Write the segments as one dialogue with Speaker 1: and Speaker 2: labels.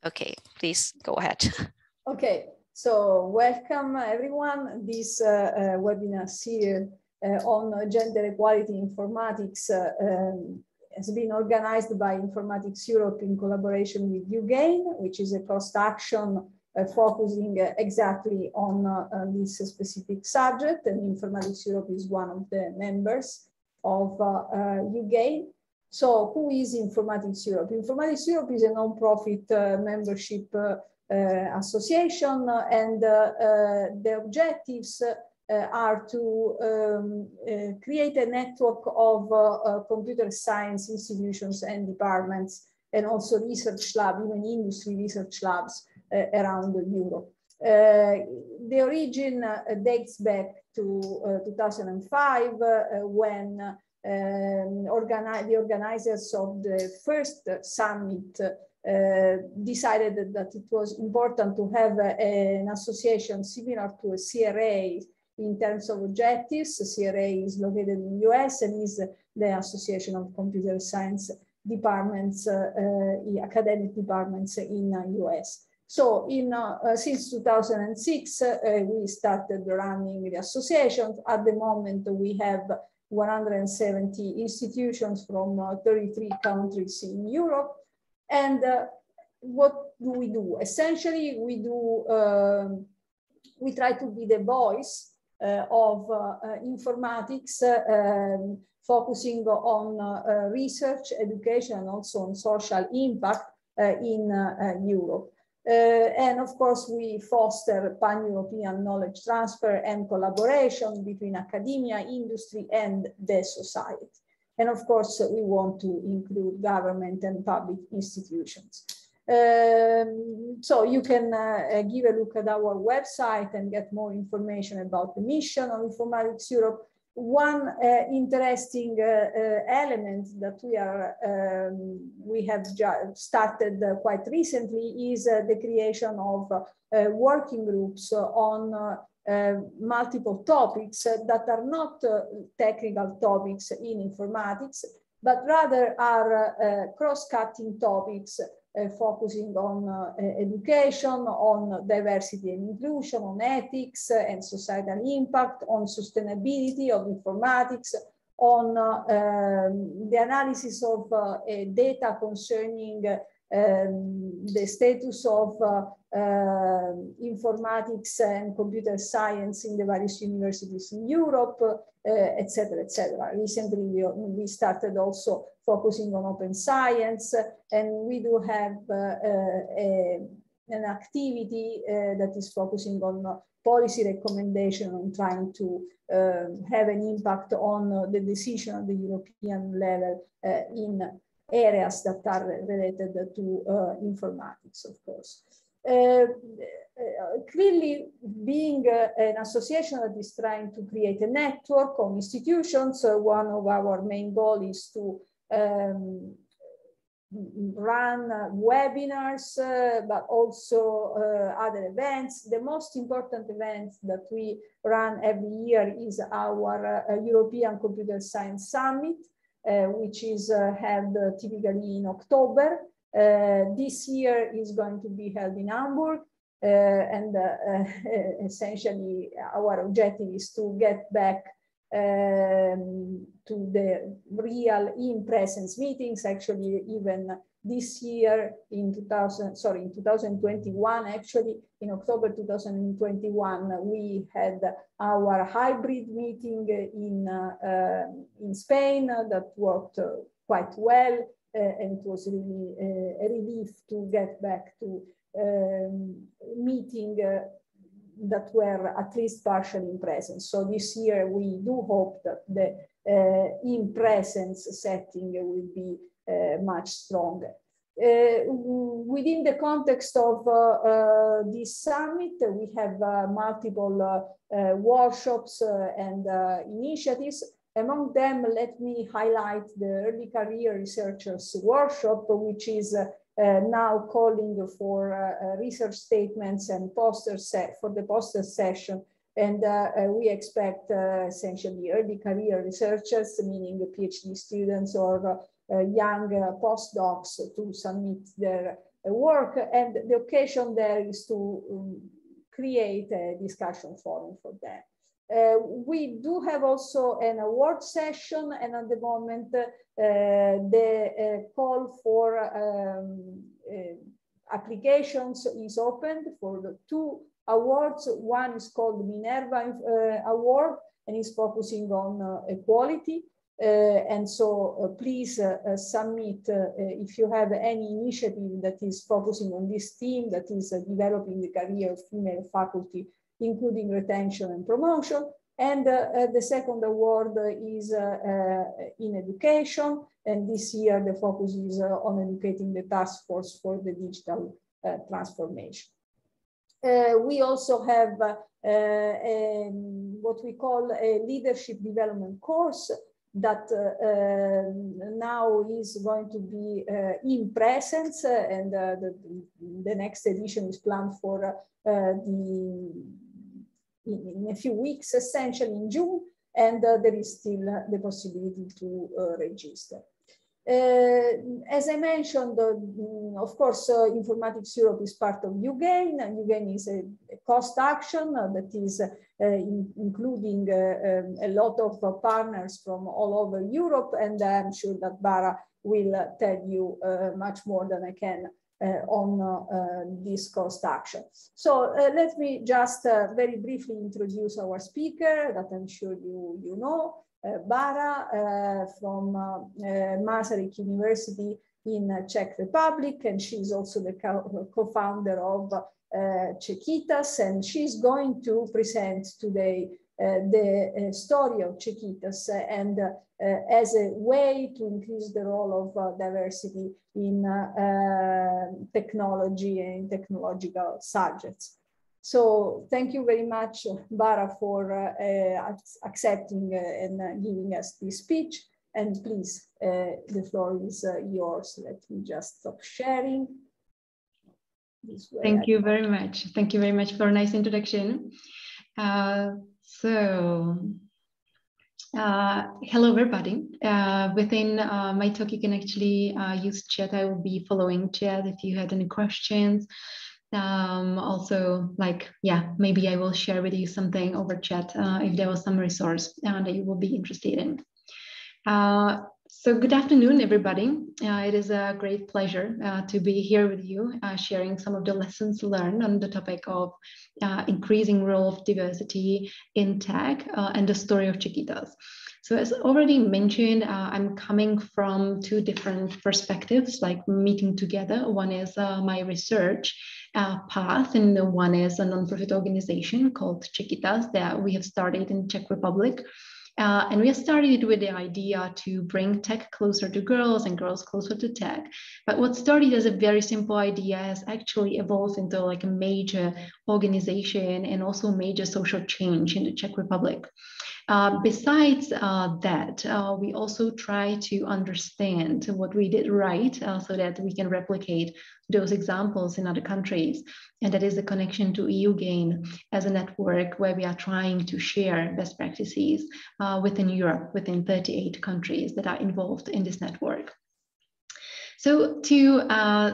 Speaker 1: Okay, please go ahead.
Speaker 2: Okay, so welcome everyone. This webinar series on gender equality informatics has been organized by Informatics Europe in collaboration with UGAIN, which is a cross-action focusing exactly on this specific subject. And Informatics Europe is one of the members of UGAIN. So who is Informatics Europe? Informatics Europe is a non-profit membership association, and the objectives are to create a network of computer science institutions and departments, and also research labs, even industry research labs around Europe. The origin dates back to 2005 when the organizers of the first summit decided that it was important to have an association similar to a CRA in terms of objectives. CRA is located in the US and is the Association of Computer Science Departments, academic departments in the US. So since 2006, we started running the association. At the moment, we have 170 institutions from 33 countries in Europe. And what do we do? Essentially, we try to be the voice of informatics, focusing on research, education, and also on social impact in Europe. And of course, we foster pan-European knowledge transfer and collaboration between academia, industry, and the society. And of course, we want to include government and public institutions. So you can give a look at our website and get more information about the mission of Informatics Europe. One interesting element that we have started quite recently is the creation of working groups on multiple topics that are not technical topics in informatics, but rather are cross-cutting topics focusing on education, on diversity and inclusion, on ethics and societal impact, on sustainability of informatics, on the analysis of data concerning the status of informatics and computer science in the various universities in Europe, etc., etc. Recently, we started also focusing on open science, and we do have an activity that is focusing on policy recommendation on trying to have an impact on the decision at the European level in areas that are related to informatics, of course. Clearly, being an association that is trying to create a network of institutions, one of our main goals is to run webinars, but also other events. The most important event that we run every year is our European Computer Science Summit, which is held typically in October. This year is going to be held in Hamburg, and essentially our objective is to get back to the real in-presence meetings. Actually, even this year in 2021, actually in October 2021, we had our hybrid meeting in Spain that worked quite well, and it was really a relief to get back to meeting that were at least partially in presence. So this year we do hope that the in-presence setting will be much stronger. Within the context of this summit, we have multiple workshops and initiatives. Among them, let me highlight the Early Career Researchers Workshop, which is now calling for research statements and posters for the poster session. And we expect essentially early career researchers, meaning PhD students or young postdocs to submit their work, and the occasion there is to create a discussion forum for them. We do have also an award session, and at the moment the call for applications is opened for the 2 awards. One is called Minerva Award and is focusing on equality. And so please submit if you have any initiative that is focusing on this theme, that is developing the career of female faculty, including retention and promotion. And the second award is in education. And this year the focus is on educating the task force for the digital transformation. We also have what we call a leadership development course that now is going to be in presence, and the next edition is planned for in a few weeks, essentially in June, and there is still the possibility to register. As I mentioned, of course, Informatics Europe is part of UGAIN, and UGAIN is a cost action that is including a lot of partners from all over Europe, and I'm sure that Bara will tell you much more than I can on this cost action. So let me just very briefly introduce our speaker that I'm sure you know. Bara from Masaryk University in Czech Republic, and she's also the co-founder of Czechitas, and she's going to present today the story of Czechitas and as a way to increase the role of diversity in technology and technological subjects. So thank you very much, Bara, for accepting and giving us this speech. And please, the floor is yours. Let me just stop sharing.
Speaker 1: Thank you very much. Thank you very much for a nice introduction. Hello, everybody. Within my talk, you can actually use chat. I will be following chat if you had any questions. Also, maybe I will share with you something over chat if there was some resource that you will be interested in. So good afternoon, everybody. It is a great pleasure to be here with you, sharing some of the lessons learned on the topic of increasing role of diversity in tech and the story of Czechitas. So as already mentioned, I'm coming from 2 different perspectives, like meeting together. One is my research path, and one is a non-profit organization called Czechitas that we have started in Czech Republic. And we started with the idea to bring tech closer to girls and girls closer to tech. But what started as a very simple idea has actually evolved into like a major organization and also major social change in the Czech Republic. Besides that, we also try to understand what we did right so that we can replicate those examples in other countries. And that is the connection to UGAIN as a network where we are trying to share best practices within Europe, within 38 countries that are involved in this network. So to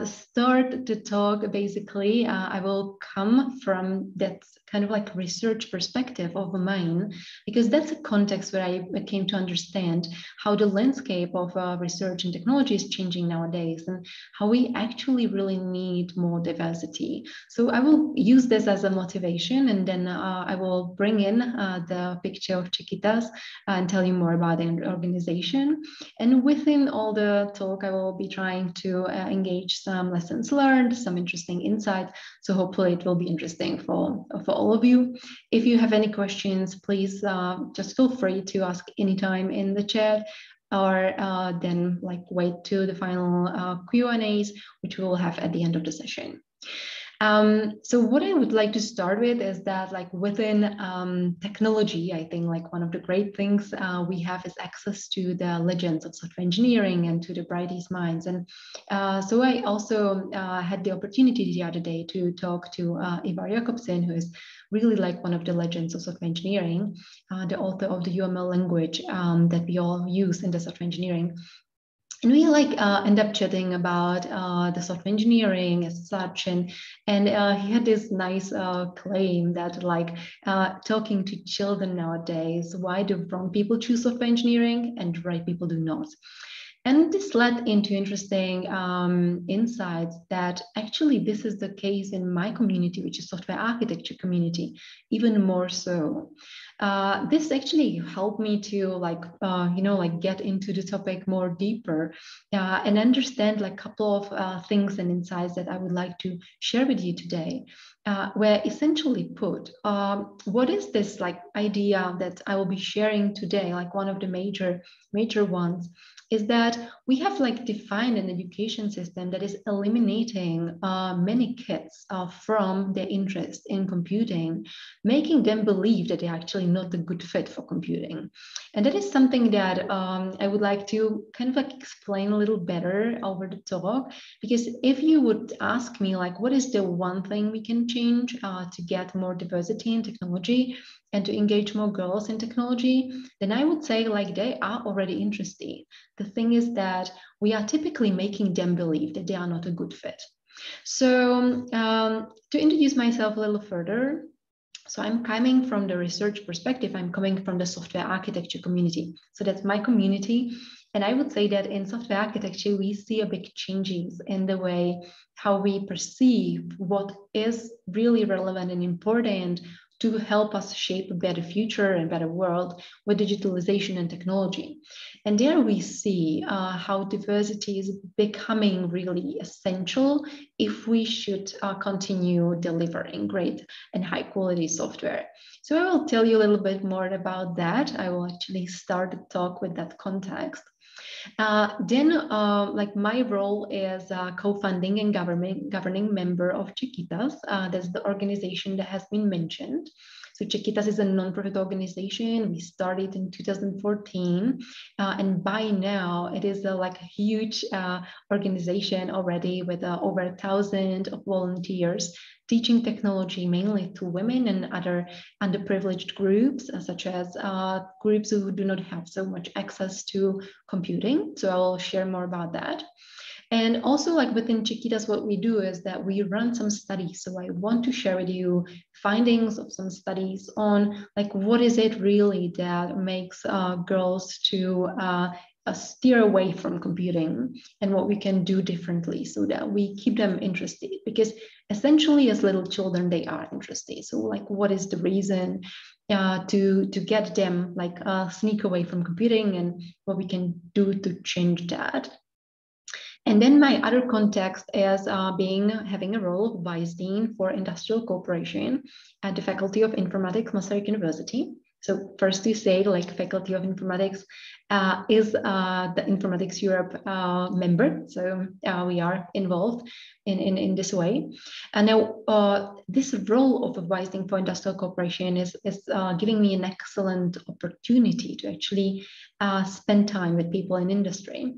Speaker 1: start the talk, basically, I will come from that kind of like research perspective of mine, because that's a context where I came to understand how the landscape of research and technology is changing nowadays and how we actually really need more diversity. So I will use this as a motivation, and then I will bring in the picture of Czechitas and tell you more about the organization. And within all the talk, I will be trying to engage some lessons learned, some interesting insights. So hopefully it will be interesting for all of you. If you have any questions, please just feel free to ask anytime in the chat, or then like wait to the final Q&As, which we will have at the end of the session. So what I would like to start with is that like within technology, I think like one of the great things we have is access to the legends of software engineering and to the brightest minds. And so I also had the opportunity the other day to talk to Ivar Jakobsen, who is really like one of the legends of software engineering, the author of the UML language that we all use in the software engineering. And we like end up chatting about the software engineering as such, and he had this nice claim that like talking to children nowadays, why do wrong people choose software engineering and right people do not? And this led into interesting insights that actually this is the case in my community, which is software architecture community, even more so. This actually helped me to like, like get into the topic more deeper and understand like a couple of things and insights that I would like to share with you today. Where essentially put, what is this like idea that I will be sharing today? Like one of the major ones is that we have like defined an education system that is eliminating many kids from their interest in computing, making them believe that they're actually not a good fit for computing. And that is something that I would like to kind of like explain a little better over the talk, because if you would ask me like, what is the one thing we can change to get more diversity in technology and to engage more girls in technology, then I would say like they are already interested. The thing is that we are typically making them believe that they are not a good fit. So to introduce myself a little further, so I'm coming from the research perspective, I'm coming from the software architecture community. So that's my community. And I would say that in software architecture, we see a big changes in the way how we perceive what is really relevant and important to help us shape a better future and better world with digitalization and technology. And there we see how diversity is becoming really essential if we should continue delivering great and high quality software. So I will tell you a little bit more about that. I will actually start the talk with that context. Like my role is co-funding and governing member of Czechitas. That's the organization that has been mentioned. So Czechitas is a non-profit organization. We started in 2014, and by now it is like a huge organization already with over 1,000 of volunteers teaching technology mainly to women and other underprivileged groups, such as groups who do not have so much access to computing. So I will share more about that. And also like within Czechitas, what we do is that we run some studies. So I want to share with you findings of some studies on like what is it really that makes girls to steer away from computing and what we can do differently so that we keep them interested, because essentially as little children, they are interested. So like what is the reason to get them like sneak away from computing and what we can do to change that. And then my other context is having a role of Vice Dean for Industrial Cooperation at the Faculty of Informatics, Masaryk University. So first to say, like Faculty of Informatics is the Informatics Europe member. So we are involved in this way. And now this role of advising for industrial cooperation is giving me an excellent opportunity to actually spend time with people in industry.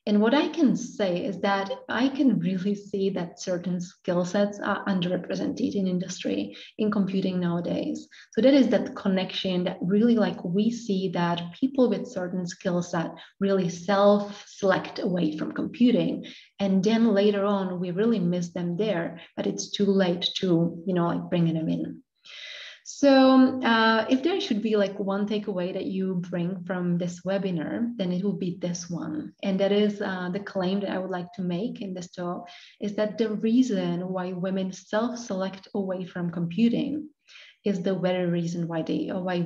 Speaker 1: And what I can say is that I can really see that certain skill sets are underrepresented in industry, in computing nowadays. So that is that connection that really like we see that people with certain skill set really self-select away from computing. And then later on, we really miss them there, but it's too late to, like bringing them in. So if there should be like one takeaway that you bring from this webinar, then it will be this one. And that is the claim that I would like to make in this talk is that the reason why women self-select away from computing is the very reason why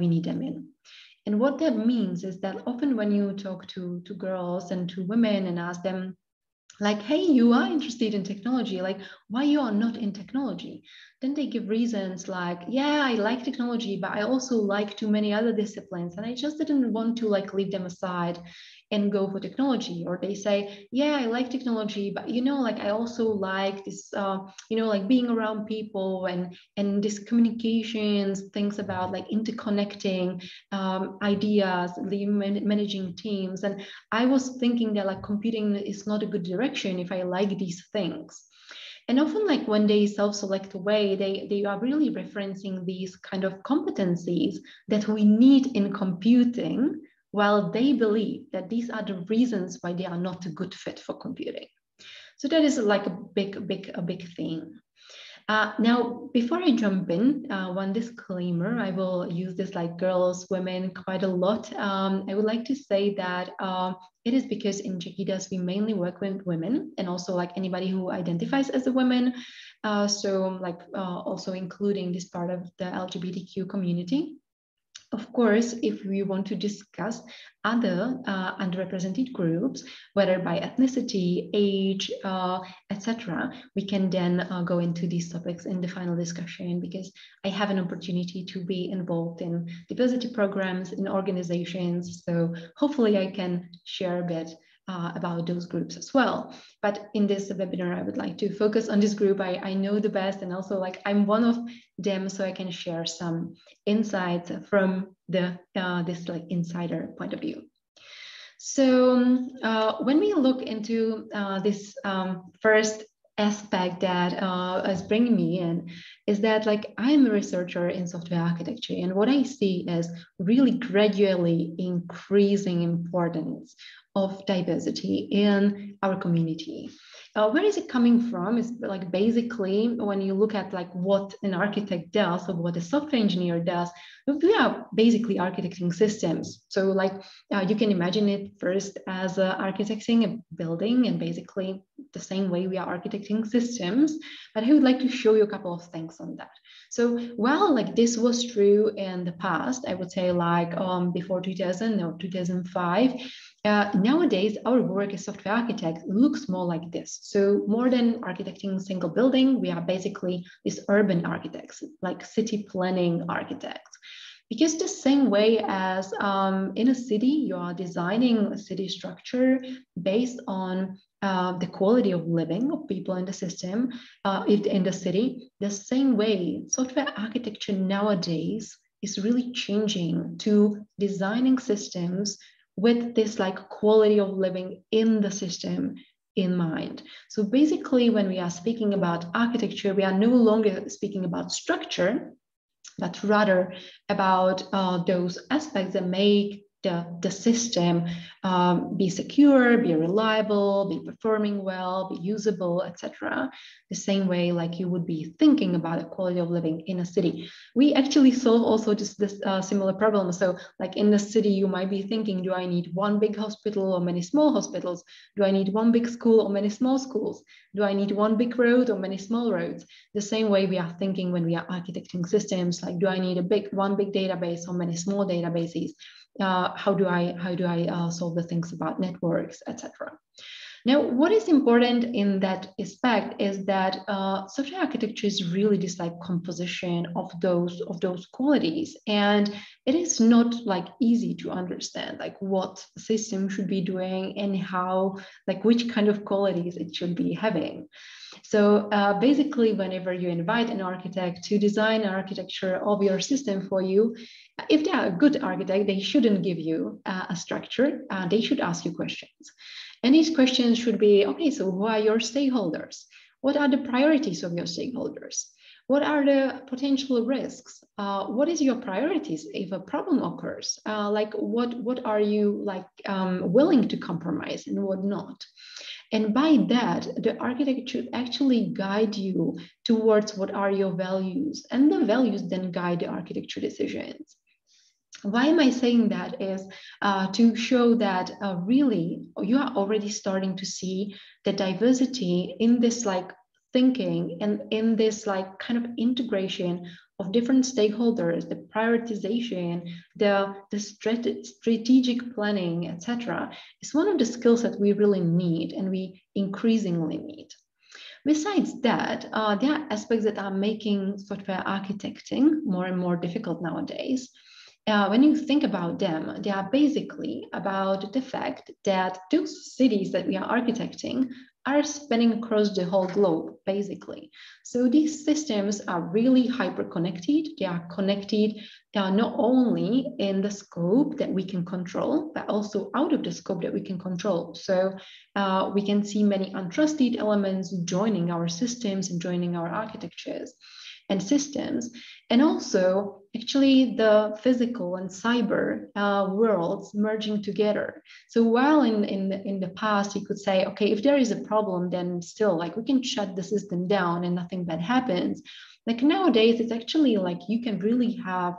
Speaker 1: we need them in. And what that means is that often when you talk to girls and to women and ask them, like, hey, you are interested in technology, like why you are not in technology? Then they give reasons like, yeah, I like technology, but I also like too many other disciplines and I just didn't want to like leave them aside and go for technology. Or they say, yeah, I like technology, but like I also like this, like being around people and this communications, things about like interconnecting ideas, managing teams. And I was thinking that like computing is not a good direction if I like these things. And often like when they self-select away, they are really referencing these kind of competencies that we need in computing, while they believe that these are the reasons why they are not a good fit for computing. So that is like a big thing. Now, before I jump in, one disclaimer, I will use this like girls, women quite a lot. I would like to say that it is because in Czechitas, we mainly work with women and also like anybody who identifies as a woman. So like also including this part of the LGBTQ community. Of course, if we want to discuss other underrepresented groups, whether by ethnicity, age, etc., we can then go into these topics in the final discussion, because I have an opportunity to be involved in diversity programs in organizations. So hopefully I can share a bit about those groups as well. But in this webinar, I would like to focus on this group I know the best, and also like I'm one of them, so I can share some insights from the this like insider point of view. So when we look into this first aspect that is bringing me in, is that like I'm a researcher in software architecture, and what I see is really gradually increasing importance of diversity in our community. Where is it coming from? Is like basically when you look at like what an architect does or what a software engineer does, we are basically architecting systems. So like you can imagine it first as architecting a building, and basically the same way we are architecting systems. But I would like to show you a couple of things on that. So while like this was true in the past, I would say like before 2000 or 2005, nowadays, our work as software architects looks more like this. So more than architecting a single building, we are basically these urban architects, like city planning architects. Because the same way as in a city, you are designing a city structure based on the quality of living of people in the system, in the city, the same way software architecture nowadays is really changing to designing systems with this like quality of living in the system in mind. So basically, when we are speaking about architecture, we are no longer speaking about structure, but rather about those aspects that make the system be secure, be reliable, be performing well, be usable, etc. The same way like you would be thinking about the quality of living in a city. We actually solve also this similar problem. So like in the city, you might be thinking, do I need one big hospital or many small hospitals? Do I need one big school or many small schools? Do I need one big road or many small roads? The same way we are thinking when we are architecting systems, like do I need one big database or many small databases? How do I solve the things about networks, etc. Now, what is important in that aspect is that software architecture is really this like composition of those qualities, and it is not like easy to understand like what the system should be doing and how, like which kind of qualities it should be having. So basically, whenever you invite an architect to design an architecture of your system for you, if they are a good architect, they shouldn't give you a structure. They should ask you questions. And these questions should be, okay, so who are your stakeholders? What are the priorities of your stakeholders? What are the potential risks? What is your priorities if a problem occurs? Like what are you like willing to compromise and what not? And by that, the architect should actually guide you towards what are your values, and the values then guide the architecture decisions. Why am I saying that is to show that really you are already starting to see the diversity in this like thinking and in this like kind of integration of different stakeholders, the prioritization, the strategic planning, etc., is one of the skills that we really need and we increasingly need. Besides that, there are aspects that are making software architecting more and more difficult nowadays. When you think about them, they are basically about the fact that those cities that we are architecting are spanning across the whole globe, basically. So these systems are really hyper-connected. They are connected not only in the scope that we can control, but also out of the scope that we can control. So we can see many untrusted elements joining our systems and joining our architectures. and systems, and also actually the physical and cyber worlds merging together. So while in the past you could say, okay, if there is a problem, then still like we can shut the system down and nothing bad happens. Like nowadays, it's actually like you can really have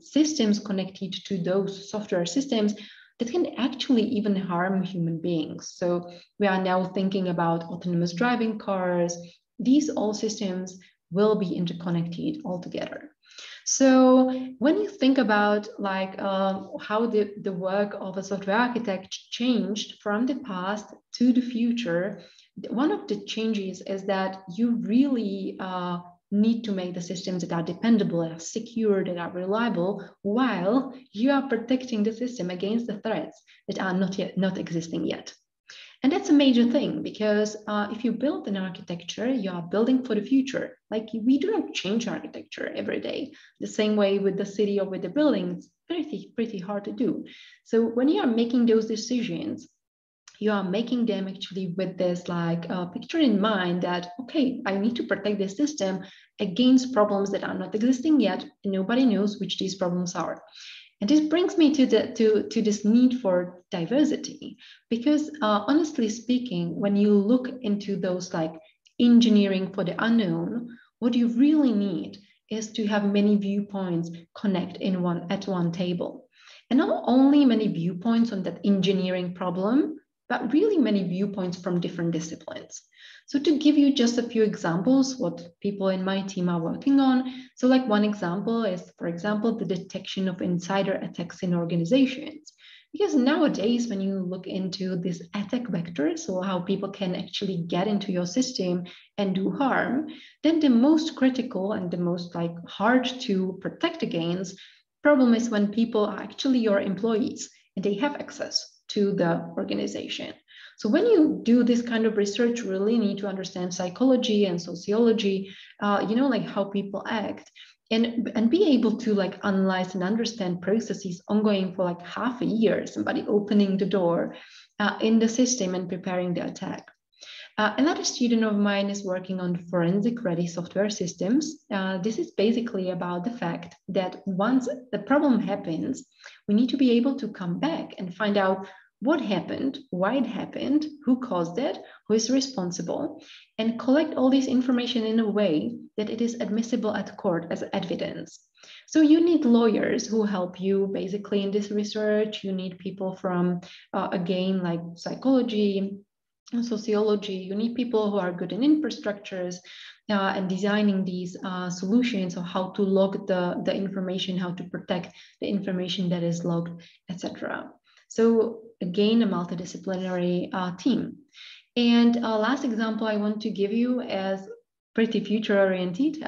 Speaker 1: systems connected to those software systems that can actually even harm human beings. So we are now thinking about autonomous driving cars. These all systems will be interconnected altogether. So when you think about like how the work of a software architect changed from the past to the future, one of the changes is that you really need to make the systems that are dependable, that are secure, that are reliable, while you are protecting the system against the threats that are not existing yet. And that's a major thing, because if you build an architecture, you are building for the future. Like we do not change architecture every day. The same way with the city or with the building, it's pretty hard to do. So when you are making those decisions, you are making them actually with this like picture in mind that, okay, I need to protect this system against problems that are not existing yet, and nobody knows which these problems are. And this brings me to this need for diversity, because honestly speaking, when you look into those like engineering for the unknown, what you really need is to have many viewpoints connect at one table. And not only many viewpoints on that engineering problem, but really many viewpoints from different disciplines. So to give you just a few examples, what people in my team are working on. So like one example is, for example, the detection of insider attacks in organizations. Because nowadays, when you look into this attack vectors, or how people can actually get into your system and do harm, then the most critical and the most like hard to protect against problem is when people are actually your employees and they have access to the organization. So when you do this kind of research, you really need to understand psychology and sociology, like how people act, and be able to like analyze and understand processes ongoing for like half a year, somebody opening the door in the system and preparing the attack. Another student of mine is working on forensic ready software systems. This is basically about the fact that once the problem happens, we need to be able to come back and find out what happened, why it happened, who caused it, who is responsible, and collect all this information in a way that it is admissible at court as evidence. So you need lawyers who help you basically in this research. You need people from, again, like psychology, sociology. You need people who are good in infrastructures and designing these solutions, or how to log the information, how to protect the information that is logged, etc. So again, a multidisciplinary team. And last example I want to give you is pretty future oriented,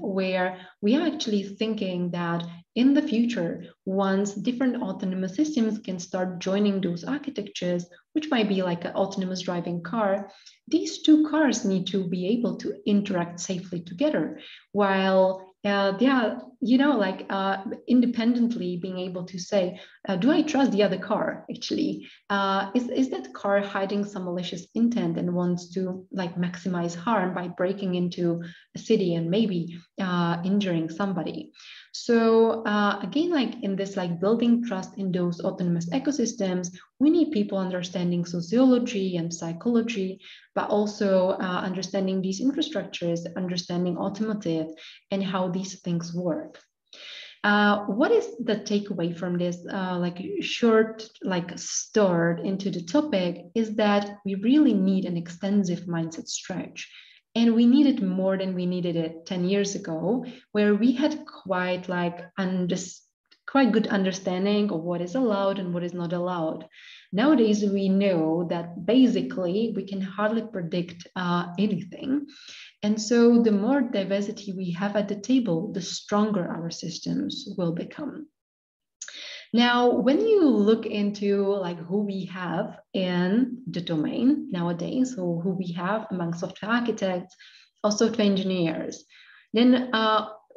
Speaker 1: where we are actually thinking that in the future, once different autonomous systems can start joining those architectures, which might be like an autonomous driving car, these two cars need to be able to interact safely together, while they are, independently being able to say, do I trust the other car actually? Is that car hiding some malicious intent and wants to like maximize harm by breaking into a city and maybe injuring somebody? So again, like in this, like building trust in those autonomous ecosystems, we need people understanding sociology and psychology, but also understanding these infrastructures, understanding automotive and how these things work. What is the takeaway from this short start into the topic is that we really need an extensive mindset stretch. And we need it more than we needed it 10 years ago, where we had quite good understanding of what is allowed and what is not allowed. Nowadays, we know that basically we can hardly predict anything. And so the more diversity we have at the table, the stronger our systems will become. Now, when you look into like who we have in the domain nowadays, or who we have among software architects or software engineers, then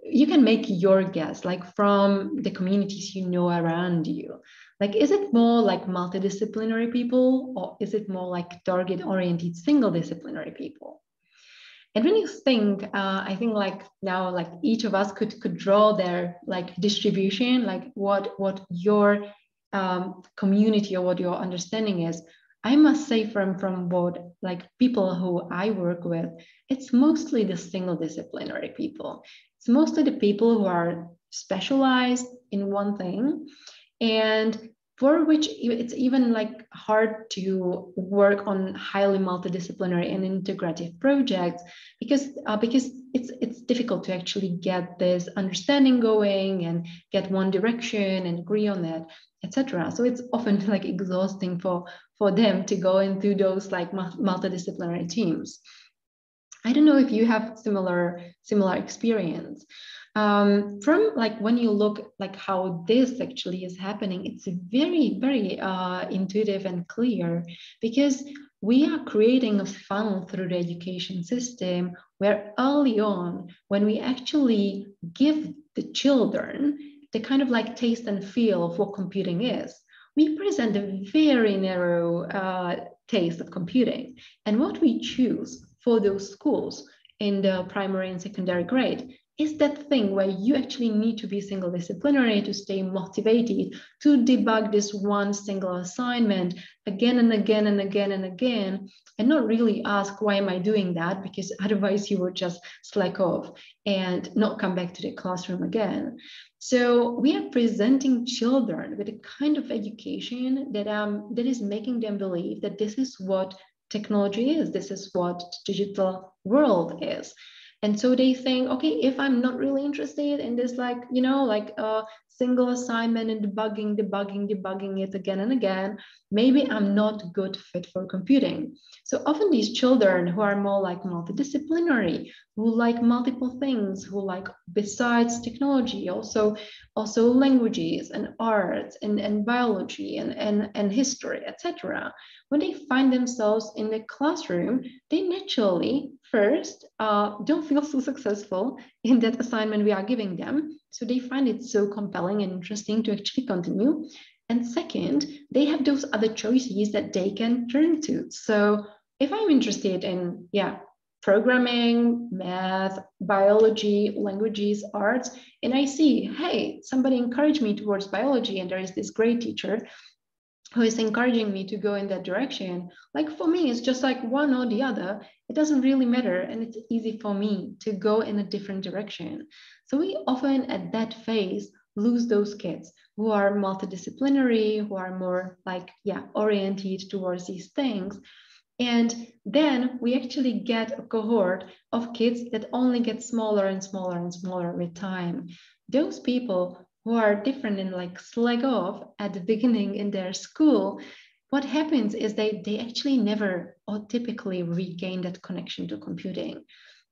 Speaker 1: you can make your guess, like from the communities you know around you. Like, is it more like multidisciplinary people, or is it more like target-oriented single disciplinary people? And when you think, I think like now, like each of us could draw their like distribution, like what your community or what your understanding is. I must say from what like people who I work with, it's mostly the single disciplinary people. It's mostly the people who are specialized in one thing, and for which it's even like hard to work on highly multidisciplinary and integrative projects because it's difficult to actually get this understanding going and get one direction and agree on that, etc. So it's often like exhausting for them to go into those like multidisciplinary teams. I don't know if you have similar experience. From like when you look like how this actually is happening, it's very, very intuitive and clear, because we are creating a funnel through the education system where early on, when we actually give the children the kind of like taste and feel of what computing is, we present a very narrow taste of computing. And what we choose for those schools in the primary and secondary grade is that thing where you actually need to be single disciplinary to stay motivated to debug this one single assignment again and again and again and again, and not really ask, why am I doing that? Because otherwise you would just slack off and not come back to the classroom again. So we are presenting children with a kind of education that is making them believe that this is what technology is, this is what digital world is. And so they think, okay, if I'm not really interested in this, like, you know, like a single assignment and debugging it again and again, maybe I'm not good fit for computing. So often these children who are more like multidisciplinary, who like multiple things, who like besides technology, also languages and arts and biology and history, etc. When they find themselves in the classroom, they naturally first don't feel so successful in that assignment we are giving them. So they find it so compelling and interesting to actually continue. And second, they have those other choices that they can turn to. So if I'm interested in, programming, math, biology, languages, arts, and I see, hey, somebody encouraged me towards biology and there is this great teacher who is encouraging me to go in that direction. Like for me, it's just like one or the other. It doesn't really matter. And it's easy for me to go in a different direction. So we often at that phase lose those kids who are multidisciplinary, who are more like, oriented towards these things. And then we actually get a cohort of kids that only get smaller and smaller and smaller with time. Those people who are different and like slack off at the beginning in their school, what happens is they actually never or typically regain that connection to computing.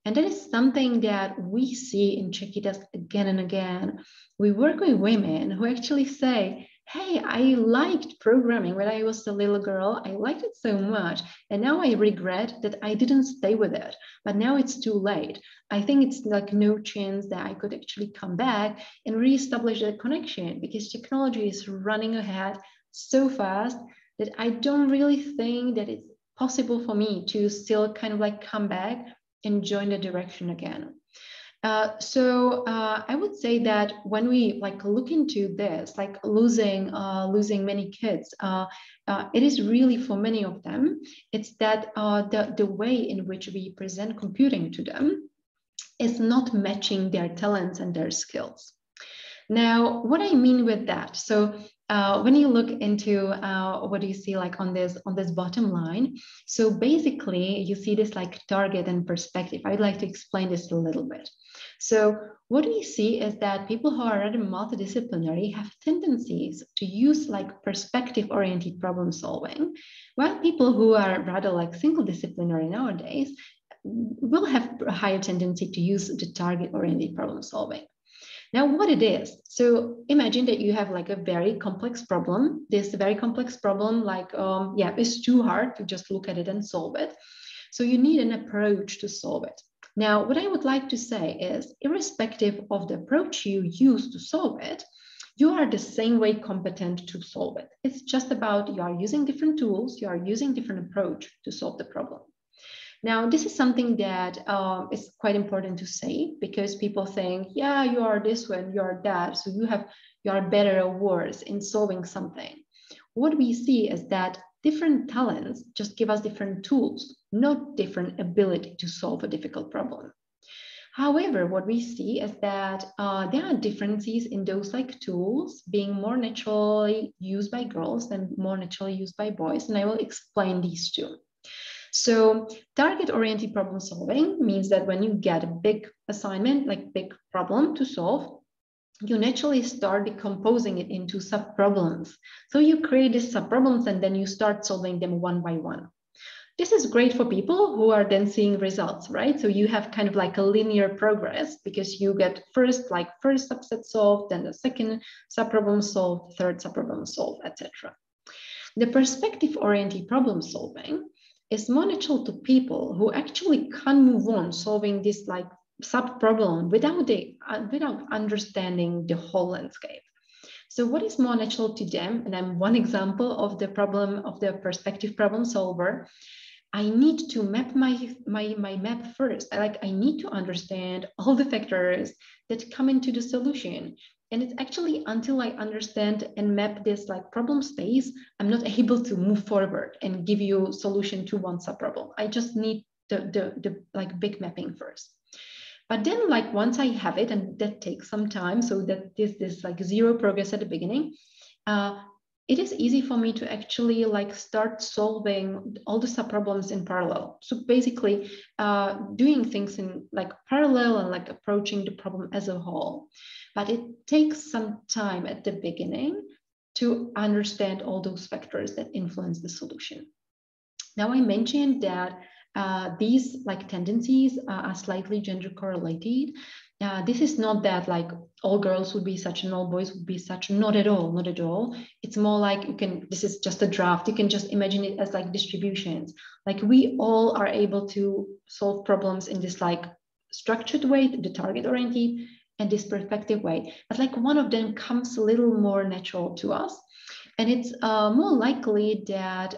Speaker 1: And that is something that we see in Czechitas again and again. We work with women who actually say, hey, I liked programming when I was a little girl. I liked it so much. And now I regret that I didn't stay with it. But now it's too late. I think it's like no chance that I could actually come back and reestablish that connection, because technology is running ahead so fast that I don't really think that it's possible for me to still kind of like come back and join the direction again. So I would say that when we like look into this, like losing many kids, it is really for many of them, it's that the way in which we present computing to them is not matching their talents and their skills. Now, what I mean with that, so when you look into what do you see like on this bottom line, so basically you see this like target and perspective. I'd like to explain this a little bit. So what we see is that people who are rather multidisciplinary have tendencies to use like perspective-oriented problem solving, while people who are rather like single disciplinary nowadays will have a higher tendency to use the target-oriented problem solving. Now, what it is, so imagine that you have like a very complex problem. This very complex problem, like, it's too hard to just look at it and solve it. So you need an approach to solve it. Now, what I would like to say is, irrespective of the approach you use to solve it, you are the same way competent to solve it. It's just about you are using different tools, you are using different approach to solve the problem. Now, this is something that is quite important to say, because people think, yeah, you are this one, you are that, so you are better or worse in solving something. What we see is that different talents just give us different tools, not different ability to solve a difficult problem. However, what we see is that there are differences in those like tools being more naturally used by girls than more naturally used by boys, and I will explain these two. So target-oriented problem solving means that when you get a big assignment, like big problem to solve, you naturally start decomposing it into sub-problems. So you create these sub-problems and then you start solving them one by one. This is great for people who are then seeing results, right? So you have kind of like a linear progress, because you get first subset solved, then the second sub-problem solved, third sub-problem solved, etc. The perspective-oriented problem solving is more natural to people who actually can move on solving this like sub-problem without understanding the whole landscape. So what is more natural to them? And I'm one example of the problem of the perspective problem solver. I need to map my map first. I need to understand all the factors that come into the solution. And it's actually until I understand and map this like problem space, I'm not able to move forward and give you solution to one sub-problem. I just need the like big mapping first. But then like once I have it, and that takes some time, so that this like zero progress at the beginning, it is easy for me to actually like start solving all the sub-problems in parallel. So basically doing things in like parallel and like approaching the problem as a whole. But it takes some time at the beginning to understand all those factors that influence the solution. Now I mentioned that these like tendencies are slightly gender correlated. This is not that like all girls would be such and all boys would be such, not at all, not at all. It's more like this is just a draft. You can just imagine it as like distributions. Like we all are able to solve problems in this like structured way, the target oriented, and this perspective way. But like one of them comes a little more natural to us. And it's more likely that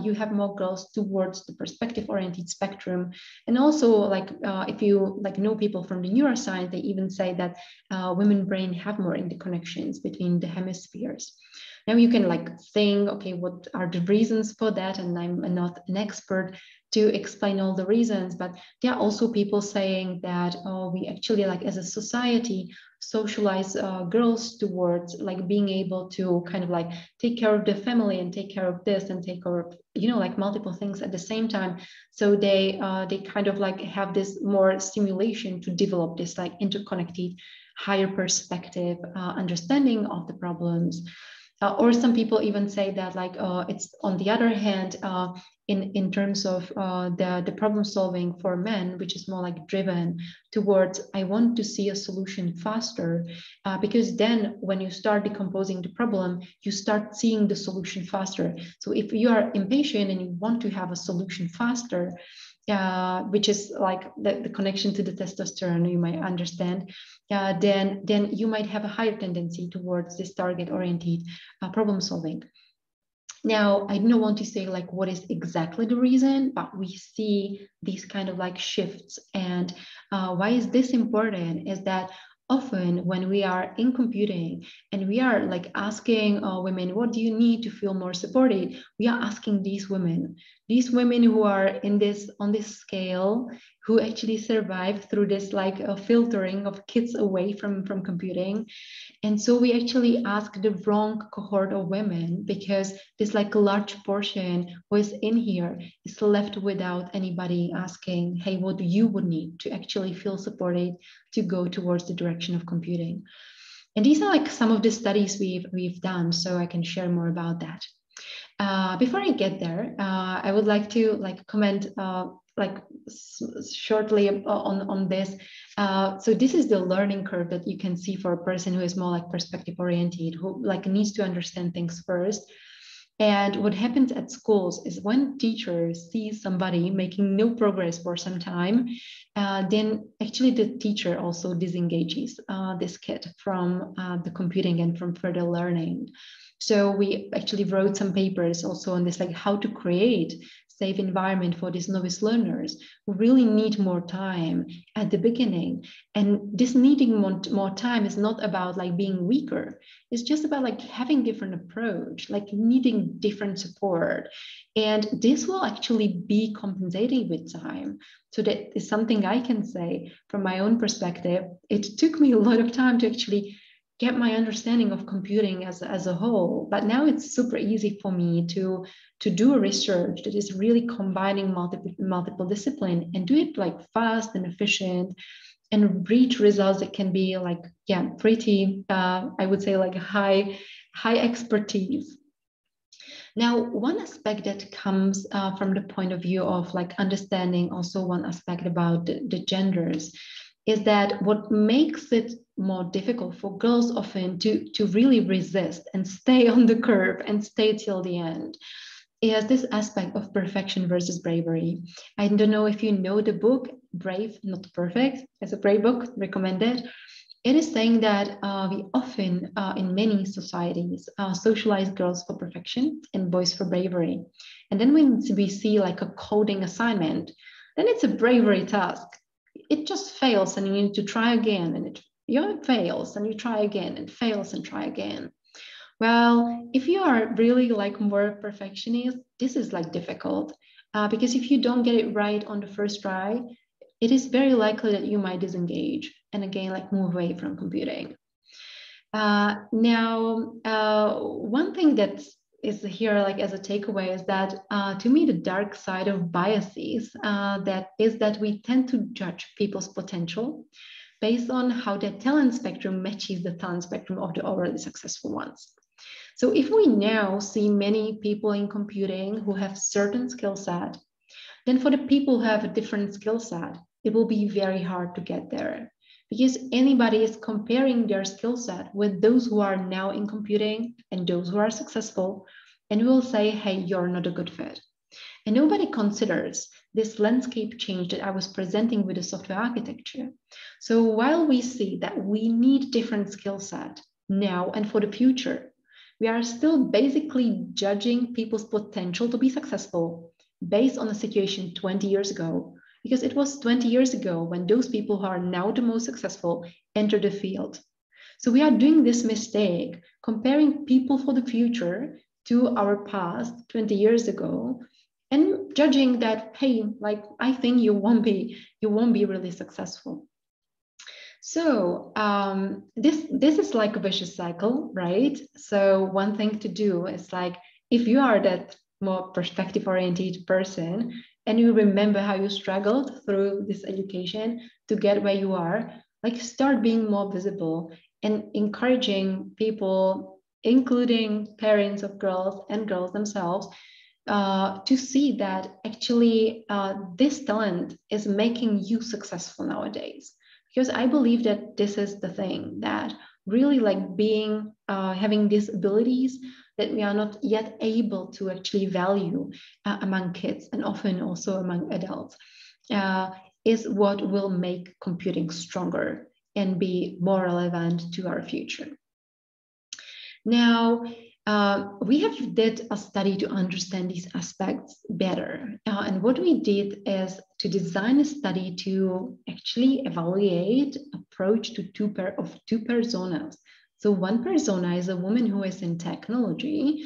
Speaker 1: you have more girls towards the perspective-oriented spectrum. And also, like if you like know people from the neuroscience, they even say that women brain have more interconnections between the hemispheres. Now you can like think, okay, what are the reasons for that? And I'm not an expert to explain all the reasons, but there are also people saying that we actually like as a society socialize girls towards like being able to kind of like take care of the family and take care of this and take care of, you know, like multiple things at the same time. So they kind of like have this more stimulation to develop this like interconnected, higher perspective understanding of the problems. Or some people even say that like it's on the other hand, in terms of the problem solving for men, which is more like driven towards, I want to see a solution faster, because then when you start decomposing the problem, you start seeing the solution faster. So if you are impatient and you want to have a solution faster, which is like the connection to the testosterone, you might understand, then you might have a higher tendency towards this target-oriented problem solving. Now, I don't want to say like what is exactly the reason, but we see these kind of like shifts. And why is this important is that often when we are in computing and we are like asking women, what do you need to feel more supported? We are asking these women who are on this scale, who actually survive through this like filtering of kids away from computing. And so we actually ask the wrong cohort of women, because this like a large portion who is in here is left without anybody asking, hey, what do you would need to actually feel supported to go towards the direction of computing? And these are like some of the studies we've done, so I can share more about that. Before I get there, I would like to like comment shortly on this. So this is the learning curve that you can see for a person who is more like perspective oriented, who like needs to understand things first. And what happens at schools is when teachers see somebody making no progress for some time, then actually the teacher also disengages this kid from the computing and from further learning. So we actually wrote some papers also on this, like how to create safe environment for these novice learners who really need more time at the beginning. And this needing more time is not about like being weaker. It's just about like having different approach, like needing different support. And this will actually be compensating with time. So that is something I can say from my own perspective. It took me a lot of time to actually get my understanding of computing as a whole, but now it's super easy for me to do a research that is really combining multiple discipline and do it like fast and efficient and reach results that can be like, yeah, pretty, I would say like high expertise. Now, one aspect that comes from the point of view of like understanding also one aspect about the genders is that what makes it more difficult for girls often to really resist and stay on the curve and stay till the end is this aspect of perfection versus bravery. I don't know if you know the book, Brave, Not Perfect. It's a great book, recommended. It is saying that we often, in many societies, socialize girls for perfection and boys for bravery. And then when we see like a coding assignment, then it's a bravery task. It just fails and you need to try again, and it fails and you try again, and fails and try again. Well, if you are really like more perfectionist, this is like difficult because if you don't get it right on the first try, it is very likely that you might disengage and again like move away from computing. Now, one thing that is here like as a takeaway is that to me the dark side of biases that we tend to judge people's potential based on how their talent spectrum matches the talent spectrum of the already successful ones. So if we now see many people in computing who have certain skill set, then for the people who have a different skill set, it will be very hard to get there because anybody is comparing their skill set with those who are now in computing and those who are successful, and will say, hey, you're not a good fit. And nobody considers this landscape change that I was presenting with the software architecture. So while we see that we need different skill set now and for the future, we are still basically judging people's potential to be successful based on a situation 20 years ago, because it was 20 years ago when those people who are now the most successful entered the field. So we are doing this mistake, comparing people for the future to our past 20 years ago, and judging that, hey, like I think you won't be really successful. So this is like a vicious cycle, right? So one thing to do is like, if you are that more perspective-oriented person and you remember how you struggled through this education to get where you are, like start being more visible and encouraging people, including parents of girls and girls themselves, to see that actually this talent is making you successful nowadays. Because I believe that this is the thing that really like being, having these abilities that we are not yet able to actually value among kids and often also among adults is what will make computing stronger and be more relevant to our future. Now, we have did a study to understand these aspects better. And what we did is to design a study to actually evaluate approach to two personas. So one persona is a woman who is in technology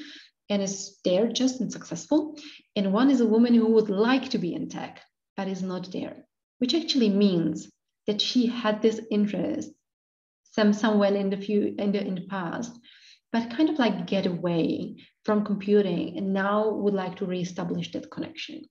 Speaker 1: and is there just and successful. And one is a woman who would like to be in tech, but is not there, which actually means that she had this interest somewhere in the past, but kind of like get away from computing and now would like to reestablish that connection.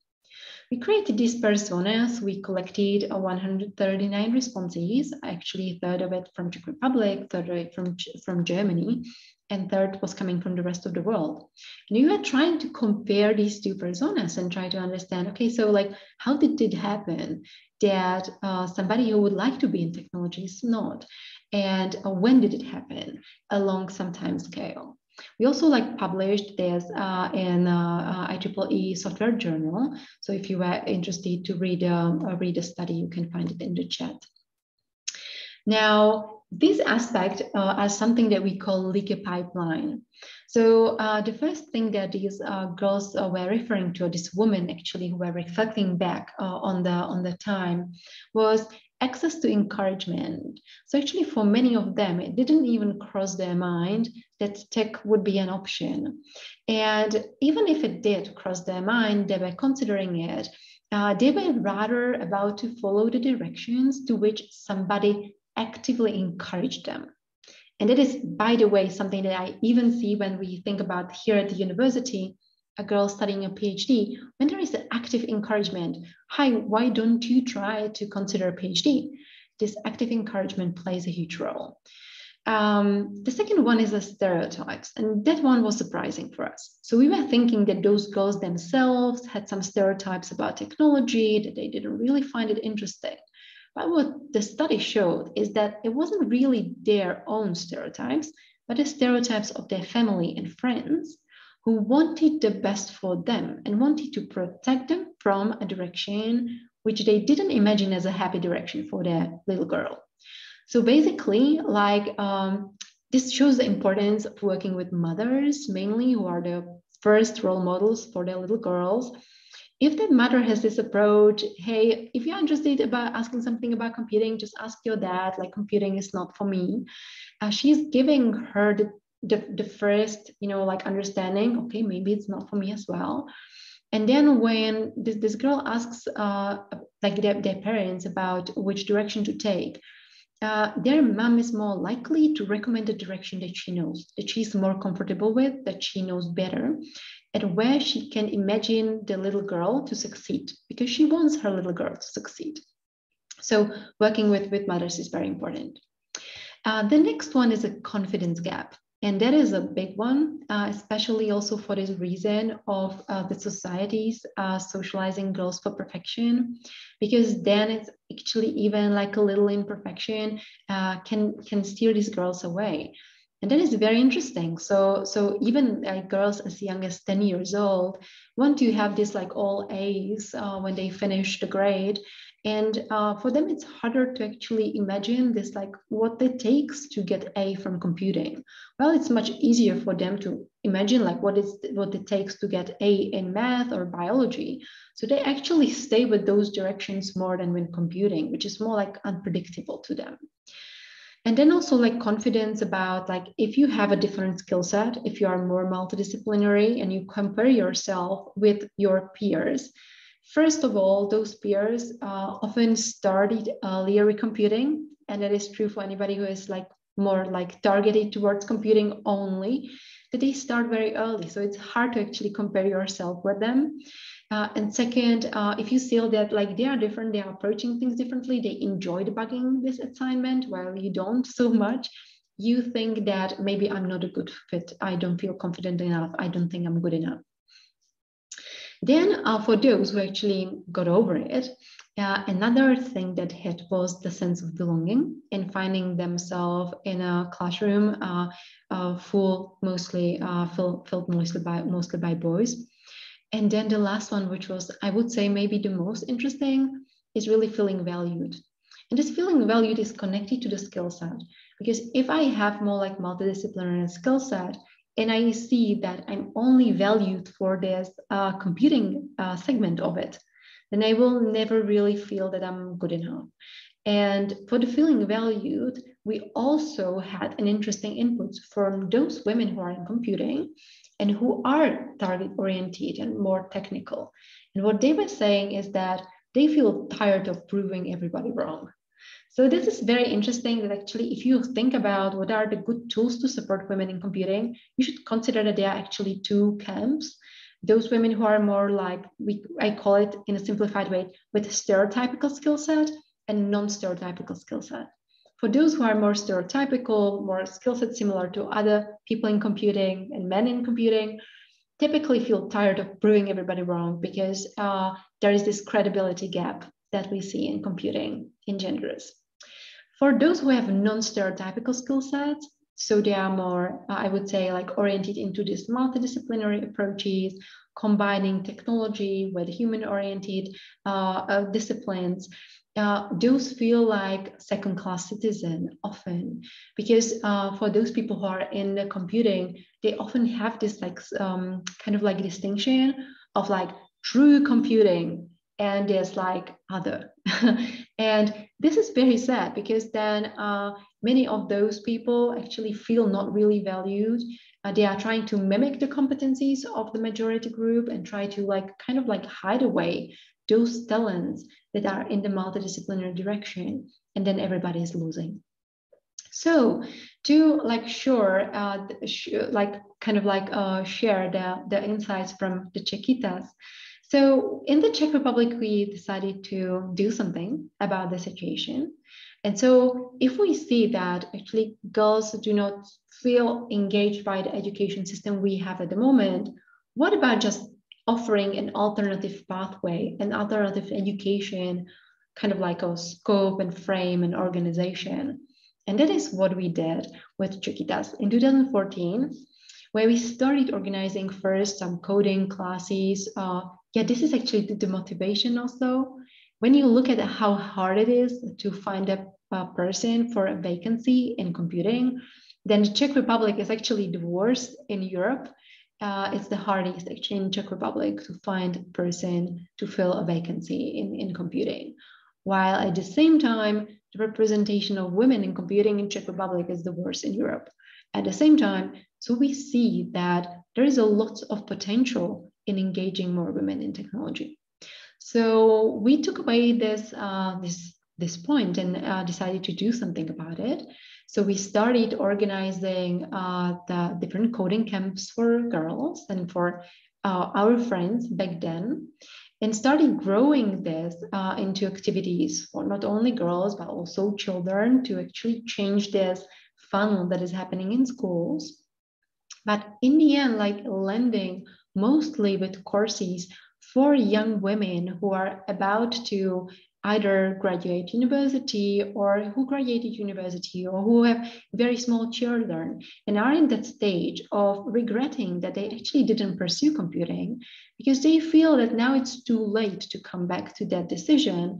Speaker 1: We created these personas. We collected 139 responses, actually a third of it from Czech Republic, third of it from Germany, and third was coming from the rest of the world. And we were trying to compare these two personas and try to understand, okay, so like how did it happen that somebody who would like to be in technology is not? And when did it happen along some time scale? We also like published this in IEEE Software Journal. So if you were interested to read a study, you can find it in the chat. Now, this aspect are something that we call leaky pipeline. So the first thing that these girls were referring to, this woman actually who were reflecting back on the time, was access to encouragement. So actually for many of them, it didn't even cross their mind that tech would be an option. And even if it did cross their mind, they were considering it. They were rather about to follow the directions to which somebody actively encouraged them. And that is, by the way, something that I even see when we think about here at the university, a girl studying a PhD, when there is an active encouragement, hi, why don't you try to consider a PhD? This active encouragement plays a huge role. The second one is the stereotypes, and that one was surprising for us. So we were thinking that those girls themselves had some stereotypes about technology, that they didn't really find it interesting. But what the study showed is that it wasn't really their own stereotypes, but the stereotypes of their family and friends who wanted the best for them and wanted to protect them from a direction which they didn't imagine as a happy direction for their little girl. So basically, like this shows the importance of working with mothers, mainly, who are the first role models for their little girls. If that mother has this approach, hey, if you're interested about asking something about computing, just ask your dad, like computing is not for me. She's giving her the first, like understanding, okay, maybe it's not for me as well. And then when this girl asks like their parents about which direction to take, their mom is more likely to recommend the direction that she knows, that she's more comfortable with, that she knows better, and where she can imagine the little girl to succeed, because she wants her little girl to succeed. So working with mothers is very important. The next one is a confidence gap. And that is a big one, especially also for this reason of the societies socializing girls for perfection, because then it's actually even like a little imperfection can steer these girls away. And that is very interesting. So even girls as young as 10 years old want to have this like all A's when they finish the grade. And for them, it's harder to actually imagine this, like what it takes to get A from computing. Well, it's much easier for them to imagine like what it takes to get A in math or biology. So they actually stay with those directions more than with computing, which is more like unpredictable to them. And then also like confidence about like if you have a different skill set, if you are more multidisciplinary and you compare yourself with your peers. First of all, those peers often started earlier with computing, and that is true for anybody who is like more like targeted towards computing only, that they start very early. So it's hard to actually compare yourself with them. And second, if you feel that like they are different, they are approaching things differently, they enjoy debugging this assignment while you don't so much, you think that maybe I'm not a good fit, I don't feel confident enough, I don't think I'm good enough. Then for those who actually got over it, another thing that hit was the sense of belonging and finding themselves in a classroom filled mostly by boys. And then the last one, which was, I would say, maybe the most interesting, is really feeling valued. And this feeling valued is connected to the skill set. Because if I have more like multidisciplinary skill set, and I see that I'm only valued for this computing segment of it, then I will never really feel that I'm good enough. And for the feeling valued, we also had an interesting input from those women who are in computing and who are target-oriented and more technical. And what they were saying is that they feel tired of proving everybody wrong. So this is very interesting that actually, if you think about what are the good tools to support women in computing, you should consider that there are actually two camps. Those women who are more like, I call it in a simplified way, with stereotypical skill set and non-stereotypical skill set. For those who are more stereotypical, more skill set similar to other people in computing and men in computing, typically feel tired of proving everybody wrong because there is this credibility gap that we see in computing in genders. For those who have non-stereotypical skill sets, so they are more, I would say, like oriented into these multidisciplinary approaches, combining technology with human-oriented disciplines. those feel like second-class citizen often, because for those people who are in the computing, they often have this like kind of like distinction of like true computing and there's like other. And this is very sad, because then many of those people actually feel not really valued. They are trying to mimic the competencies of the majority group and try to like kind of like hide away those talents that are in the multidisciplinary direction, and then everybody is losing. So to like share the insights from the Czechitas. So in the Czech Republic, we decided to do something about the situation. And so if we see that actually girls do not feel engaged by the education system we have at the moment, what about just offering an alternative pathway, an alternative education, kind of like a scope and frame and organization? And that is what we did with Czechitas in 2014, where we started organizing first some coding classes. This is actually the motivation also. When you look at how hard it is to find a person for a vacancy in computing, then the Czech Republic is actually the worst in Europe. It's the hardest actually in Czech Republic to find a person to fill a vacancy in computing. While at the same time, the representation of women in computing in Czech Republic is the worst in Europe. At the same time, so we see that there is a lot of potential in engaging more women in technology. So we took away this point and decided to do something about it. So we started organizing the different coding camps for girls and for our friends back then, and started growing this into activities for not only girls, but also children, to actually change this funnel that is happening in schools. But in the end, like landing mostly with courses for young women who are about to either graduate university or who graduated university or who have very small children and are in that stage of regretting that they actually didn't pursue computing because they feel that now it's too late to come back to that decision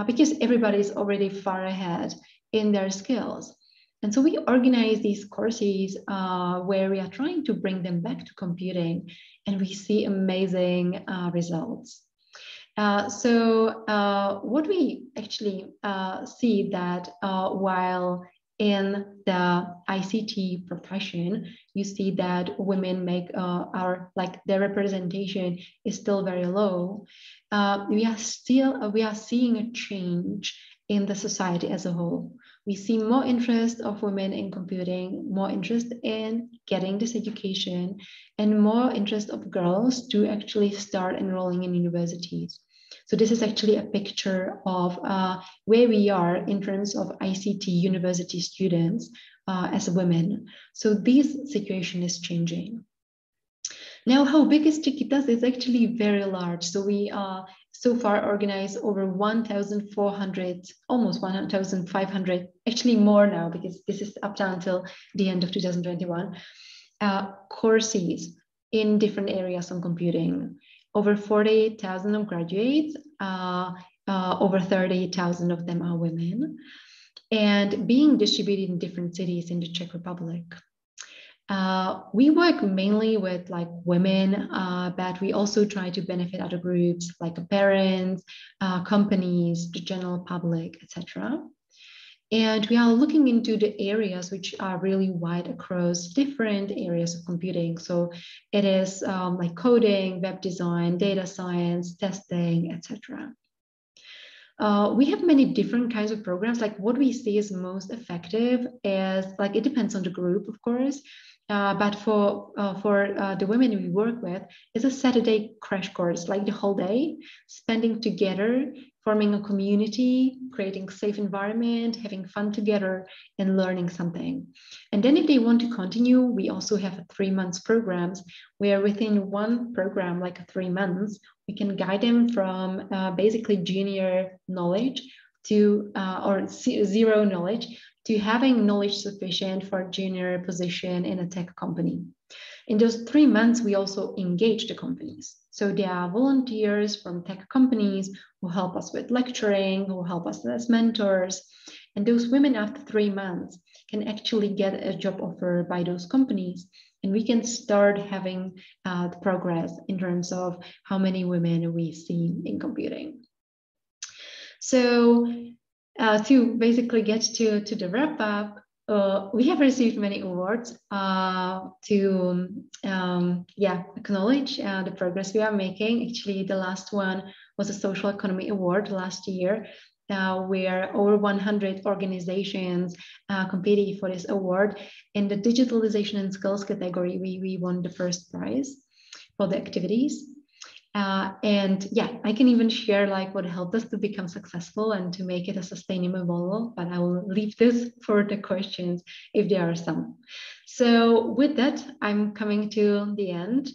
Speaker 1: because everybody's already far ahead in their skills. And so we organize these courses where we are trying to bring them back to computing, and we see amazing results. What we actually see that while in the ICT profession, you see that women make their representation is still very low. We are seeing a change in the society as a whole. We see more interest of women in computing, more interest in getting this education, and more interest of girls to actually start enrolling in universities. So this is actually a picture of where we are in terms of ICT university students as women. So this situation is changing. Now, how big is Czechitas? It's actually very large. So we so far organized over 1,400, almost 1,500, actually more now because this is up to until the end of 2021, courses in different areas on computing. Over 48,000 of graduates, over 30,000 of them are women, and being distributed in different cities in the Czech Republic. We work mainly with like women, but we also try to benefit other groups like parents, companies, the general public, etc. And we are looking into the areas which are really wide across different areas of computing. So it is like coding, web design, data science, testing, etc. We have many different kinds of programs. Like what we see is most effective is like, it depends on the group, of course. But for the women we work with, it's a Saturday crash course, like the whole day, spending together, forming a community, creating a safe environment, having fun together, and learning something. And then if they want to continue, we also have 3 months programs where within one program, like 3 months, we can guide them from basically junior knowledge to or zero knowledge to having knowledge sufficient for a junior position in a tech company. In those 3 months, we also engage the companies. So there are volunteers from tech companies who help us with lecturing, who help us as mentors. And those women after 3 months can actually get a job offer by those companies. And we can start having the progress in terms of how many women we see in computing. So to basically get to the wrap up, we have received many awards to acknowledge the progress we are making. Actually, the last one was a Social Economy Award last year, where over 100 organizations competed for this award. In the digitalization and skills category, we won the first prize for the activities. And yeah, I can even share like what helped us to become successful and to make it a sustainable model, but I will leave this for the questions if there are some. So with that, I'm coming to the end.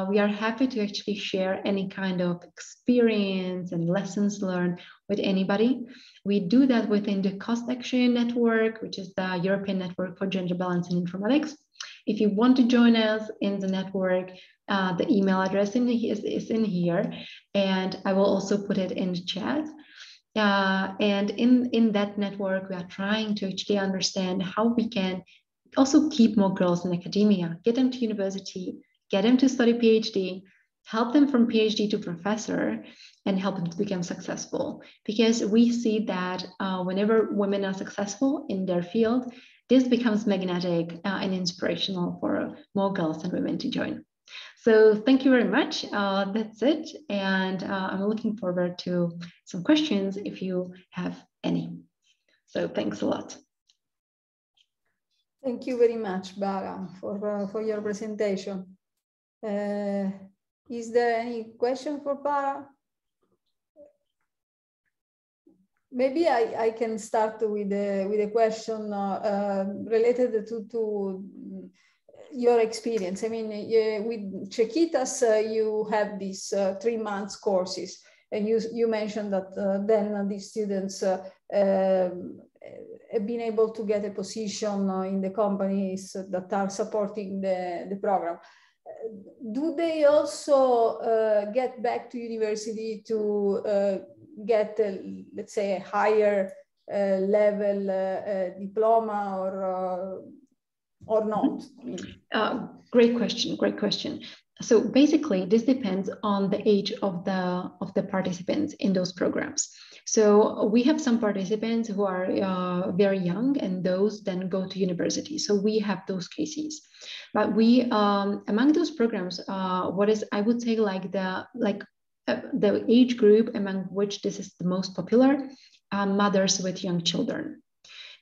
Speaker 1: We are happy to actually share any kind of experience and lessons learned with anybody. We do that within the Cost Action Network, which is the European Network for Gender Balance in Informatics. If you want to join us in the network, the email address is in here, and I will also put it in the chat. And in that network, we are trying to actually understand how we can also keep more girls in academia, get them to university, get them to study PhD, help them from PhD to professor, and help them to become successful. Because we see that whenever women are successful in their field, this becomes magnetic and inspirational for more girls and women to join. So thank you very much. That's it. And I'm looking forward to some questions if you have any. So thanks a lot.
Speaker 2: Thank you very much, Bara, for your presentation. Is there any question for Bara? Maybe I can start with a question related to your experience. I mean, with Czechitas, you have these 3 months courses, and you mentioned that then the students have been able to get a position in the companies that are supporting the program. Do they also get back to university to get, let's say, a higher level diploma or not?
Speaker 1: Great question. Great question. So basically, this depends on the age of the participants in those programs. So we have some participants who are very young, and those then go to university. So we have those cases. But we among those programs, what is, I would say, like the age group among which this is the most popular, mothers with young children.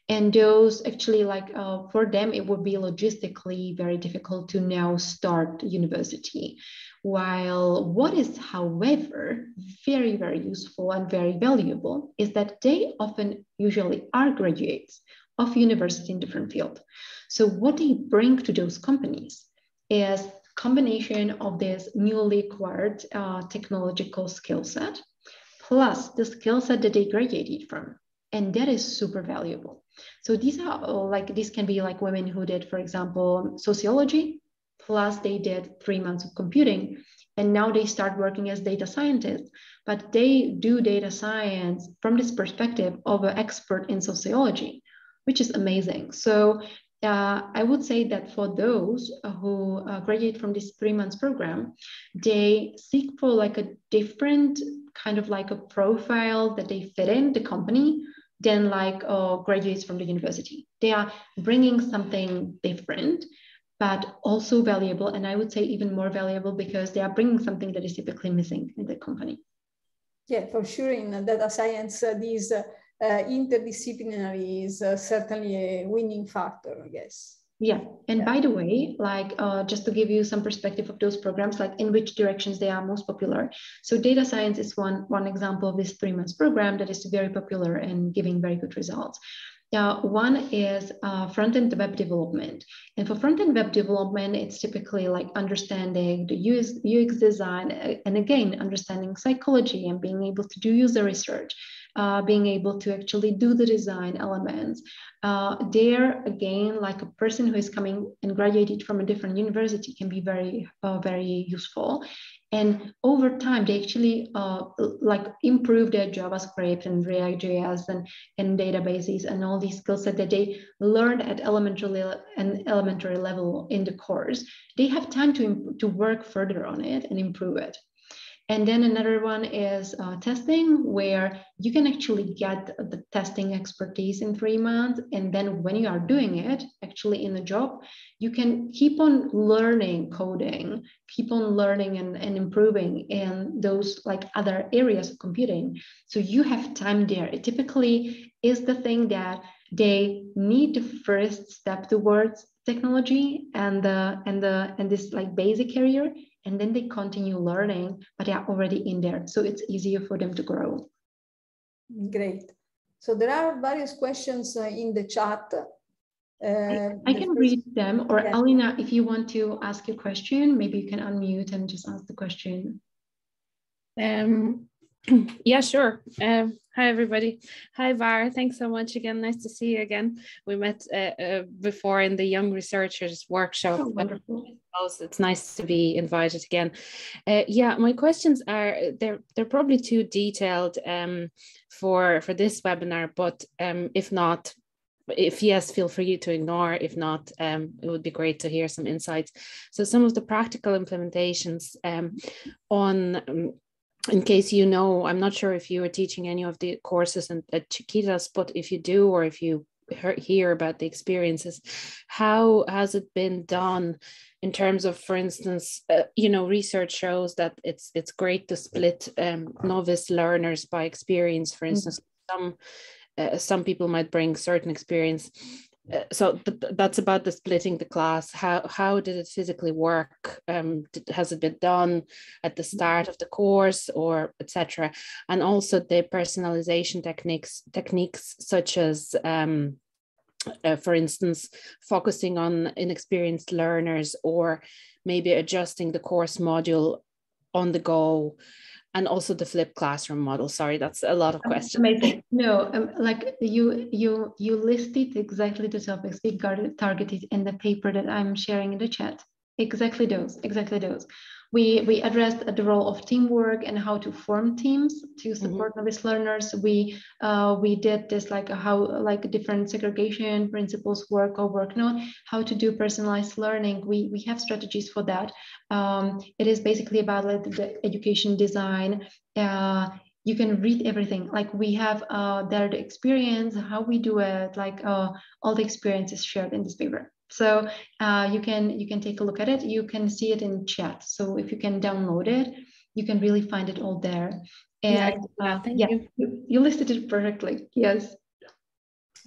Speaker 1: And those actually, like for them, it would be logistically very difficult to now start university. While what is, however, very, very useful and very valuable is that they often usually are graduates of university in different field. So what they bring to those companies is combination of this newly acquired technological skill set, plus the skill set that they graduated from. And that is super valuable. So these can be like women who did, for example, sociology, plus they did 3 months of computing, and now they start working as data scientists, but they do data science from this perspective of an expert in sociology, which is amazing. So I would say that for those who graduate from this 3 months program, they seek for like a different kind of like a profile that they fit in the company than like graduates from the university. They are bringing something different, but also valuable. And I would say even more valuable because they are bringing something that is typically missing in the company.
Speaker 2: Yeah, for sure. In data science, these interdisciplinary is certainly a winning factor, I guess.
Speaker 1: Yeah, and by the way, like just to give you some perspective of those programs, like in which directions they are most popular. So data science is one example of this 3 months program that is very popular and giving very good results. One is front-end web development. And for front-end web development, it's typically like understanding the UX design, and again, understanding psychology and being able to do user research. being able to actually do the design elements. There again, like a person who is coming and graduated from a different university can be very, very useful. And over time, they actually like improve their JavaScript and React.js and databases and all these skill sets that they learned at elementary level in the course. They have time to work further on it and improve it. And then another one is testing, where you can actually get the testing expertise in 3 months. And then when you are doing it, actually in the job, you can keep on learning coding, keep on learning and improving in those like other areas of computing. So you have time there. It typically is the thing that they need the first step towards technology and this like basic career. And then they continue learning, but they are already in there. So it's easier for them to grow.
Speaker 2: Great. So there are various questions in the chat.
Speaker 1: I can read them, or yeah. Alina, if you want to ask your question, maybe you can unmute and just ask the question.
Speaker 3: Yeah, sure. Hi, everybody. Hi, Var. Thanks so much again. Nice to see you again. We met before in the Young Researchers workshop.
Speaker 1: Oh, wonderful.
Speaker 3: It's nice to be invited again. Yeah, my questions are, they're probably too detailed for this webinar, but if not, if yes, feel free to ignore. If not, it would be great to hear some insights. So some of the practical implementations in case you know, I'm not sure if you are teaching any of the courses at Czechitas, but if you do, or if you hear about the experiences, how has it been done in terms of, for instance, you know, research shows that it's great to split novice learners by experience. For instance, some people might bring certain experience. So that's about the splitting the class. How did it physically work? Has it been done at the start of the course, or etc.? And also the personalization techniques such as, for instance, focusing on inexperienced learners, or maybe adjusting the course module on the go. And also the flipped classroom model. Sorry, that's a lot of questions.
Speaker 1: Amazing. No, like you listed exactly the topics we targeted in the paper that I'm sharing in the chat. Exactly those. We addressed the role of teamwork and how to form teams to support novice learners. We did this, like how like different segregation principles work or work not, how to do personalized learning. We have strategies for that. It is basically about like the education design. You can read everything. Like we have there the experience, how we do it, like all the experience is shared in this paper. So you can take a look at it. You can see it in chat. So if you can download it, you can really find it all there. And
Speaker 3: thank you.
Speaker 1: You listed it perfectly. Yes.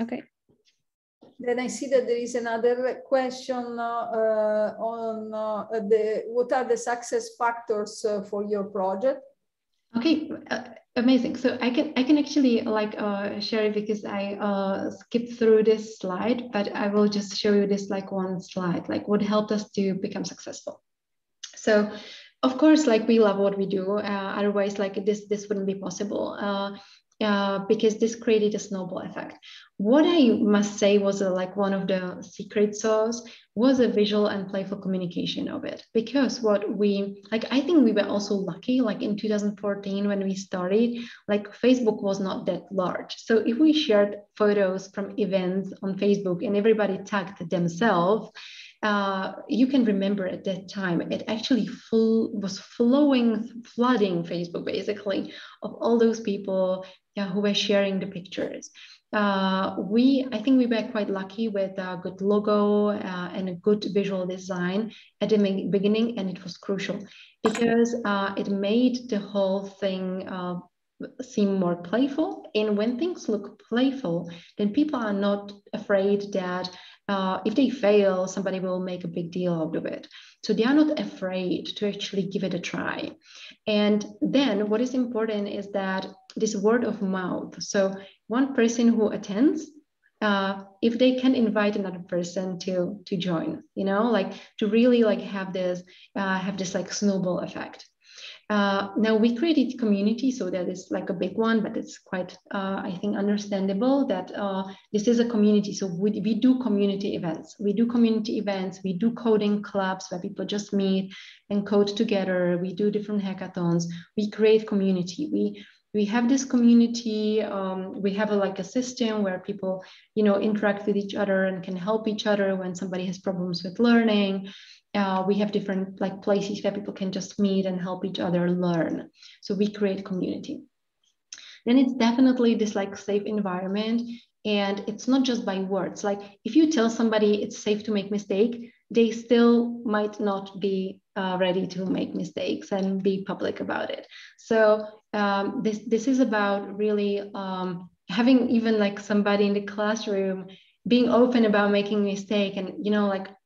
Speaker 3: Okay.
Speaker 2: Then I see that there is another question on what are the success factors for your project?
Speaker 1: Okay, amazing. So I can actually like share it, because I skipped through this slide, but I will just show you this like one slide, like what helped us to become successful. So of course, like we love what we do. Otherwise, like this wouldn't be possible. Because this created a snowball effect. What I must say was like one of the secret sauce was a visual and playful communication of it. Because what we, like, I think we were also lucky, like in 2014 when we started, like Facebook was not that large. So if we shared photos from events on Facebook and everybody tagged themselves, you can remember at that time, it actually was flooding Facebook basically of all those people who were sharing the pictures. I think we were quite lucky with a good logo and a good visual design at the beginning, and it was crucial because it made the whole thing seem more playful. And when things look playful, then people are not afraid that if they fail, somebody will make a big deal out of it. So they are not afraid to actually give it a try. And then what is important is that this word of mouth. So one person who attends, if they can invite another person to join, you know, like to really like have this like snowball effect. Now we created community, so that is like a big one, but it's quite, I think, understandable that this is a community. So we do community events. We do coding clubs where people just meet and code together. We do different hackathons. We create community. We have this community. We have a system where people, interact with each other and can help each other when somebody has problems with learning. We have different places where people can just meet and help each other learn. So we create community. Then it's definitely this safe environment. And it's not just by words. Like if you tell somebody it's safe to make mistake, they still might not be ready to make mistakes and be public about it. So this is about really having even somebody in the classroom being open about making a mistake and,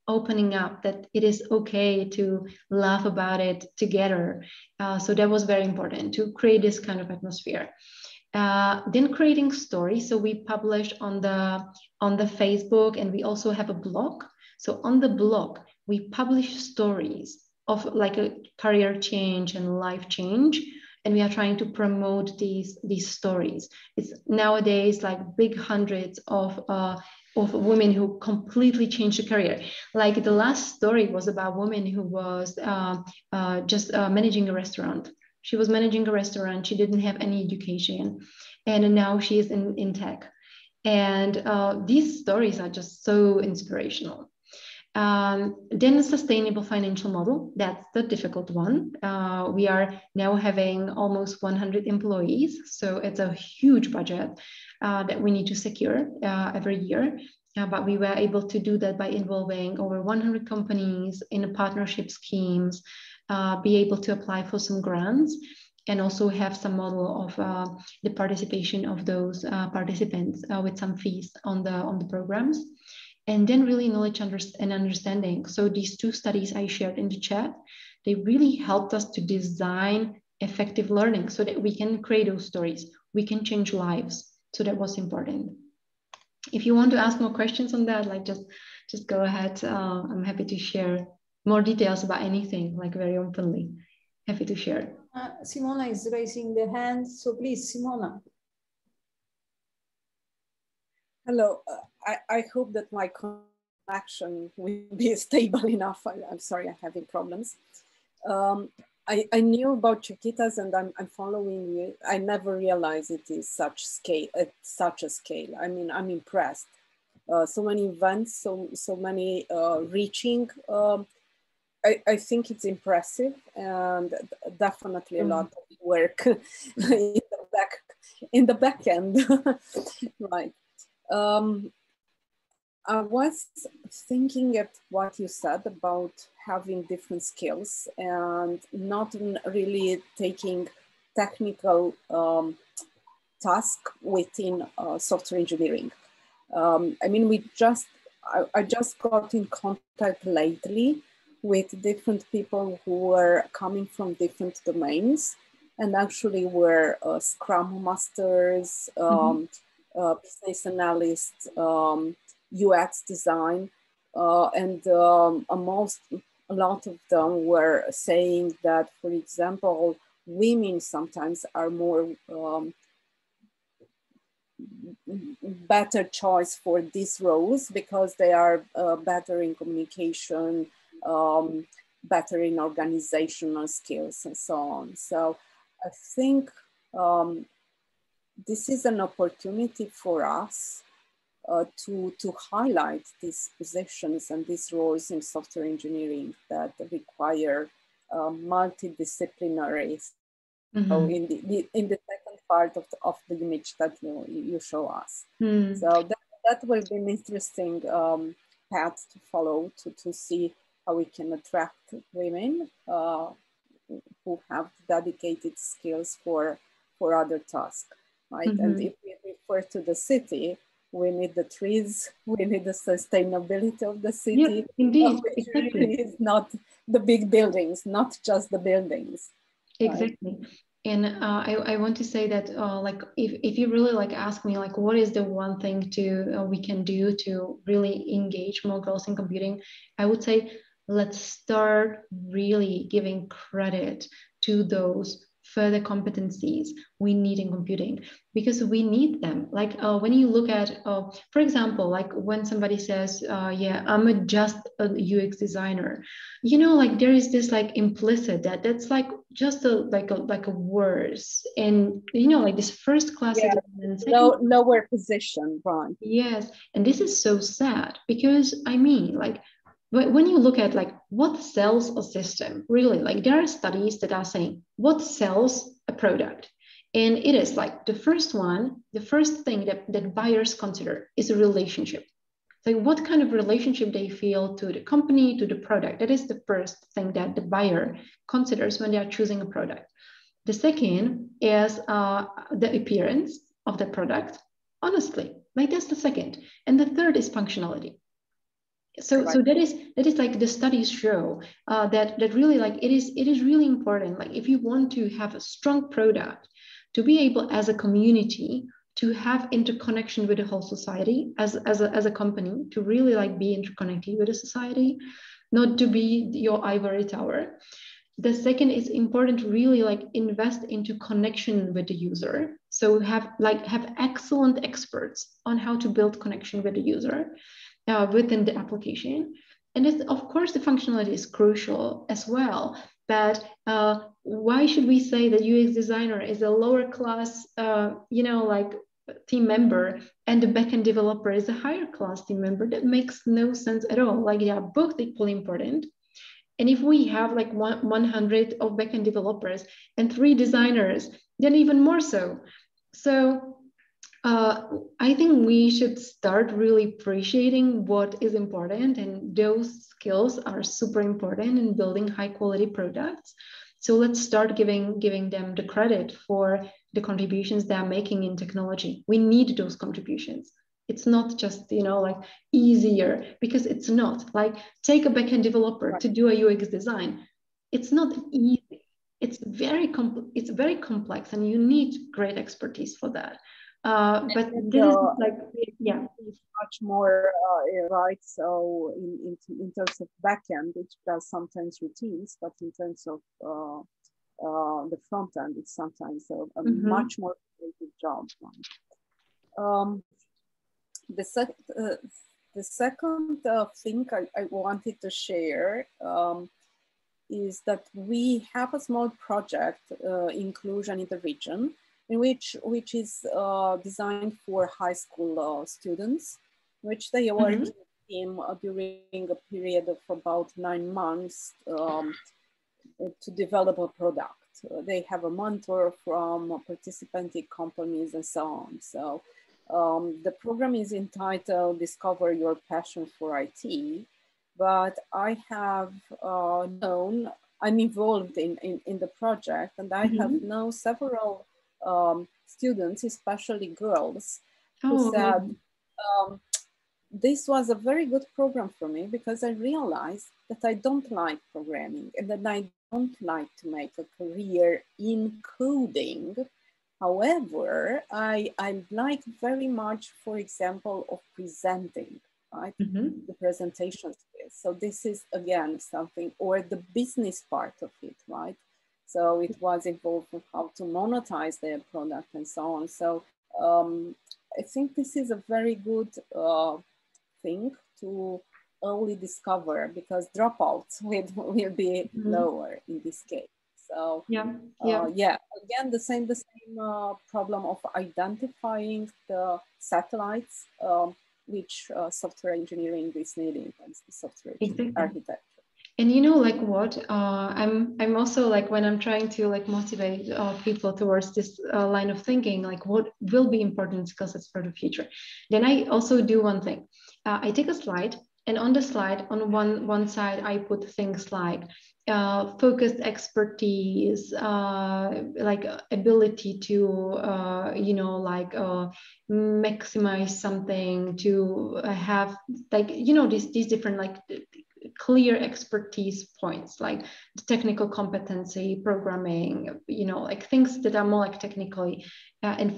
Speaker 1: opening up that it is okay to laugh about it together. So that was very important to create this kind of atmosphere. Then creating stories. So we publish on the Facebook, and we also have a blog. So on the blog, we publish stories of a career change and life change. And we are trying to promote these stories. It's nowadays big hundreds of women who completely changed their career. Like the last story was about a woman who was just managing a restaurant. She was managing a restaurant. She didn't have any education. And now she is in tech. And these stories are just so inspirational. Then a sustainable financial model. That's the difficult one. We are now having almost 100 employees. So it's a huge budget that we need to secure every year. But we were able to do that by involving over 100 companies in partnership schemes, be able to apply for some grants, and also have some model of the participation of those participants with some fees on the programs. And then really knowledge and understanding. So these two studies I shared in the chat, they really helped us to design effective learning so that we can create those stories. We can change lives. So that was important. If you want to ask more questions on that, just go ahead. I'm happy to share more details about anything, very openly. Happy to share.
Speaker 2: Simona is raising the hand. So please, Simona.
Speaker 4: Hello, I hope that my connection will be stable enough. I'm sorry, I'm having problems. I knew about Czechitas and I'm following you. I never realized it is such a scale. I mean, I'm impressed. So many events, so many reaching. I think it's impressive and definitely a lot of work in the back end, right? I was thinking at what you said about having different skills and not really taking technical task within software engineering. I mean, I just got in contact lately with different people who were coming from different domains and actually were Scrum Masters, business analysts, UX design, and a lot of them were saying that, for example, women sometimes are more better choice for these roles because they are better in communication, better in organizational skills and so on. So I think this is an opportunity for us to highlight these positions and these roles in software engineering that require multidisciplinary. So in the second part of the image that you show us. So that will be an interesting path to follow to see how we can attract women who have dedicated skills for other tasks, right? And if we refer to the city, we need the trees, we need the sustainability of the city.
Speaker 1: Yeah, indeed,
Speaker 4: which really is not the big buildings, not just the buildings.
Speaker 1: Exactly. Right? And I want to say that if you really ask me what is the one thing we can do to really engage more girls in computing, I would say let's start really giving credit to those further competencies we need in computing, because we need them. Like when you look at, for example, like when somebody says, yeah, I'm just a UX designer, you know, like there is this like implicit that's like just like a words, and you know, like this first class citizen,
Speaker 4: lower position, right?
Speaker 1: Yes, and this is so sad, because I mean, like when you look at like what sells a system, really, like there are studies that are saying what sells a product. And it is like the first thing that buyers consider is a relationship. Like what kind of relationship they feel to the company, to the product. That is the first thing that the buyer considers when they are choosing a product. The second is the appearance of the product, honestly, like that's the second. And the third is functionality. So that is like the studies show that really like it is really important. Like if you want to have a strong product, to be able as a community to have interconnection with the whole society, as a company, to really like be interconnected with the society, not to be your ivory tower. The second is important to really like invest into connection with the user. So have excellent experts on how to build connection with the user within the application. And it's, of course, the functionality is crucial as well. But why should we say that UX designer is a lower class, like team member, and the backend developer is a higher class team member? That makes no sense at all. Like they are both equally important. And if we have like 100 of backend developers and 3 designers, then even more so. So I think we should start really appreciating what is important, and those skills are super important in building high quality products. So let's start giving them the credit for the contributions they are making in technology. We need those contributions. It's not just, like easier, because it's not. Like take a backend developer to do a UX design. It's not easy. It's very complex, and you need great expertise for that. But this is like,
Speaker 4: it's much more right. So in terms of backend, it does sometimes routines, but in terms of the front end, it's sometimes a much more creative job. The second thing I wanted to share is that we have a small project, inclusion in the region, which is designed for high school students, which they are working in during a period of about 9 months to develop a product. They have a mentor from participating companies and so on. So the program is entitled Discover Your Passion for IT, but I have I'm involved in the project, and I have known several students, especially girls, who said, this was a very good program for me, because I realized that I don't like programming and that I don't like to make a career in coding. However, I like very much, for example, of presenting, right? The presentation skills. So this is, again, something, or the business part of it, right? So it was involved in how to monetize their product and so on. So I think this is a very good thing to early discover, because dropouts will be lower in this case. So again, the same problem of identifying the satellites which software engineering is needing, and software architecture.
Speaker 1: And you know, like what, I'm also like, when I'm trying to like motivate people towards this line of thinking, like what will be important skill sets for the future, then I also do one thing. I take a slide, and on the slide, on one side, I put things like focused expertise, like ability to, maximize something, to have like, these different like clear expertise points, like the technical competency, programming, like things that are more like technically and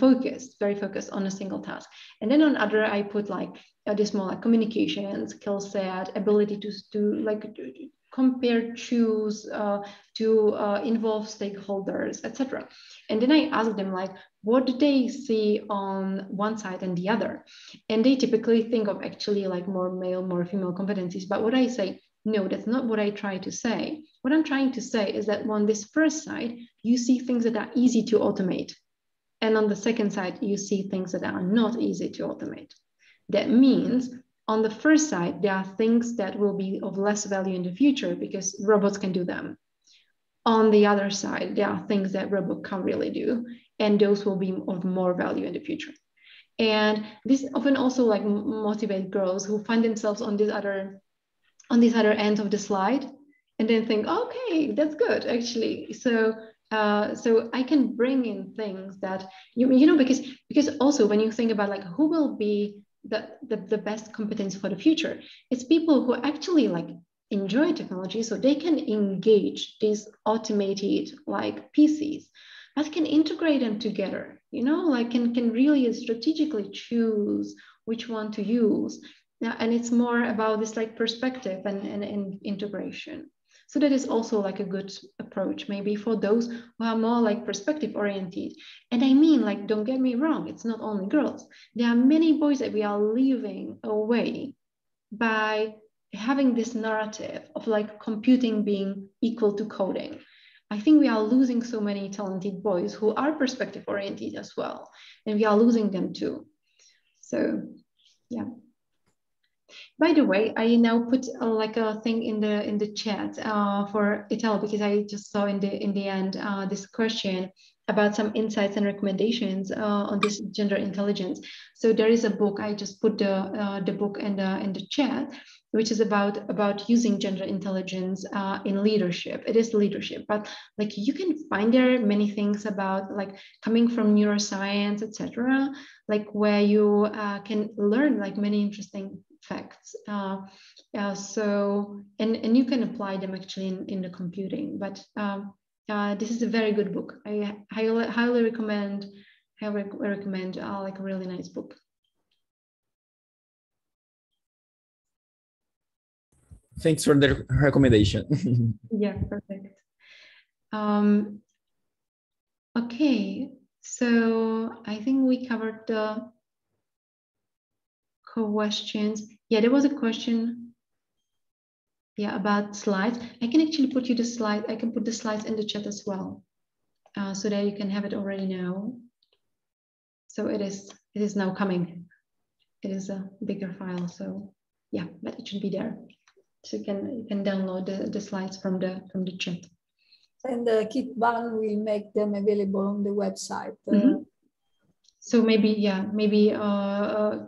Speaker 1: very focused on a single task. And then on other, I put like this more like communication skill set, ability to compare, choose, to involve stakeholders, etc. And then I ask them, like, what do they see on one side and the other? And they typically think of actually like more male, more female competencies. But what I say, no, that's not what I try to say. What I'm trying to say is that on this first side, you see things that are easy to automate. And on the second side, you see things that are not easy to automate. That means on the first side, there are things that will be of less value in the future because robots can do them. On the other side, there are things that robots can't really do, and those will be of more value in the future. And this often also like motivate girls who find themselves on this other end of the slide, and then think, okay, that's good actually. So I can bring in things that you know, because also when you think about like who will be the best competence for the future, it's people who actually like enjoy technology, so they can engage these automated like PCs, but can integrate them together, you know, like can really strategically choose which one to use. And it's more about this like perspective and integration. So that is also like a good approach, maybe for those who are more like perspective oriented. And I mean, like, don't get me wrong, it's not only girls. There are many boys that we are leaving away by having this narrative of like computing being equal to coding. I think we are losing so many talented boys who are perspective oriented as well, and we are losing them too. So, yeah. By the way, I now put like a thing in the chat for Ital, because I just saw in the end this question about some insights and recommendations on this gender intelligence. So there is a book. I just put the book in the chat, which is about using gender intelligence in leadership. It is leadership, but like you can find there many things about like coming from neuroscience, etc. Like where you can learn like many interesting facts. So and you can apply them actually in the computing. But this is a very good book. I highly recommend. Like a really nice book.
Speaker 5: Thanks for the recommendation.
Speaker 1: Yeah, perfect. Okay, so I think we covered the questions. Yeah, there was a question, yeah, about slides. I can actually put you the slide. I can put the slides in the chat as well, so that you can have it already now. So it is now coming. It is a bigger file, so yeah, but it should be there. So you can download the slides from the chat.
Speaker 2: And Kit Van will make them available on the website.
Speaker 1: So maybe, yeah, maybe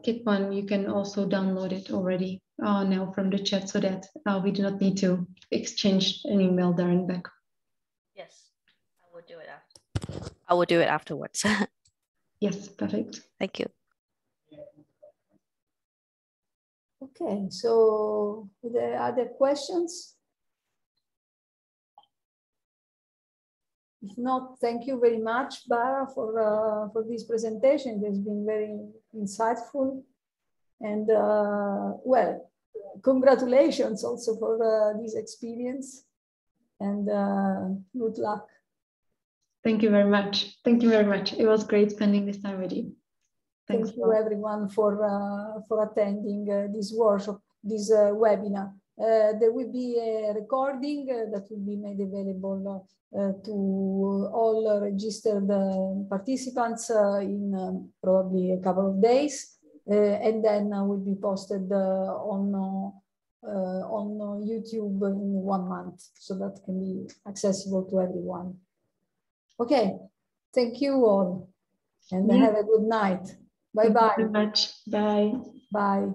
Speaker 1: Kit Van, you can also download it already now from the chat, so that we do not need to exchange an email there and back.
Speaker 6: Yes, I will do it after. I will do it afterwards.
Speaker 1: Yes, perfect.
Speaker 6: Thank you.
Speaker 2: Okay, so are there other questions? If not, thank you very much, Bara, for this presentation. It has been very insightful. And well, congratulations also for this experience, and good luck.
Speaker 1: Thank you very much. Thank you very much. It was great spending this time with you. Thanks.
Speaker 2: Thank you everyone for attending this workshop, this webinar. There will be a recording that will be made available to all registered participants in probably a couple of days, and then will be posted on YouTube in 1 month, so that can be accessible to everyone. Okay, thank you all, and have a good night. Bye-bye.
Speaker 1: Thank you very much. Bye.
Speaker 2: Bye.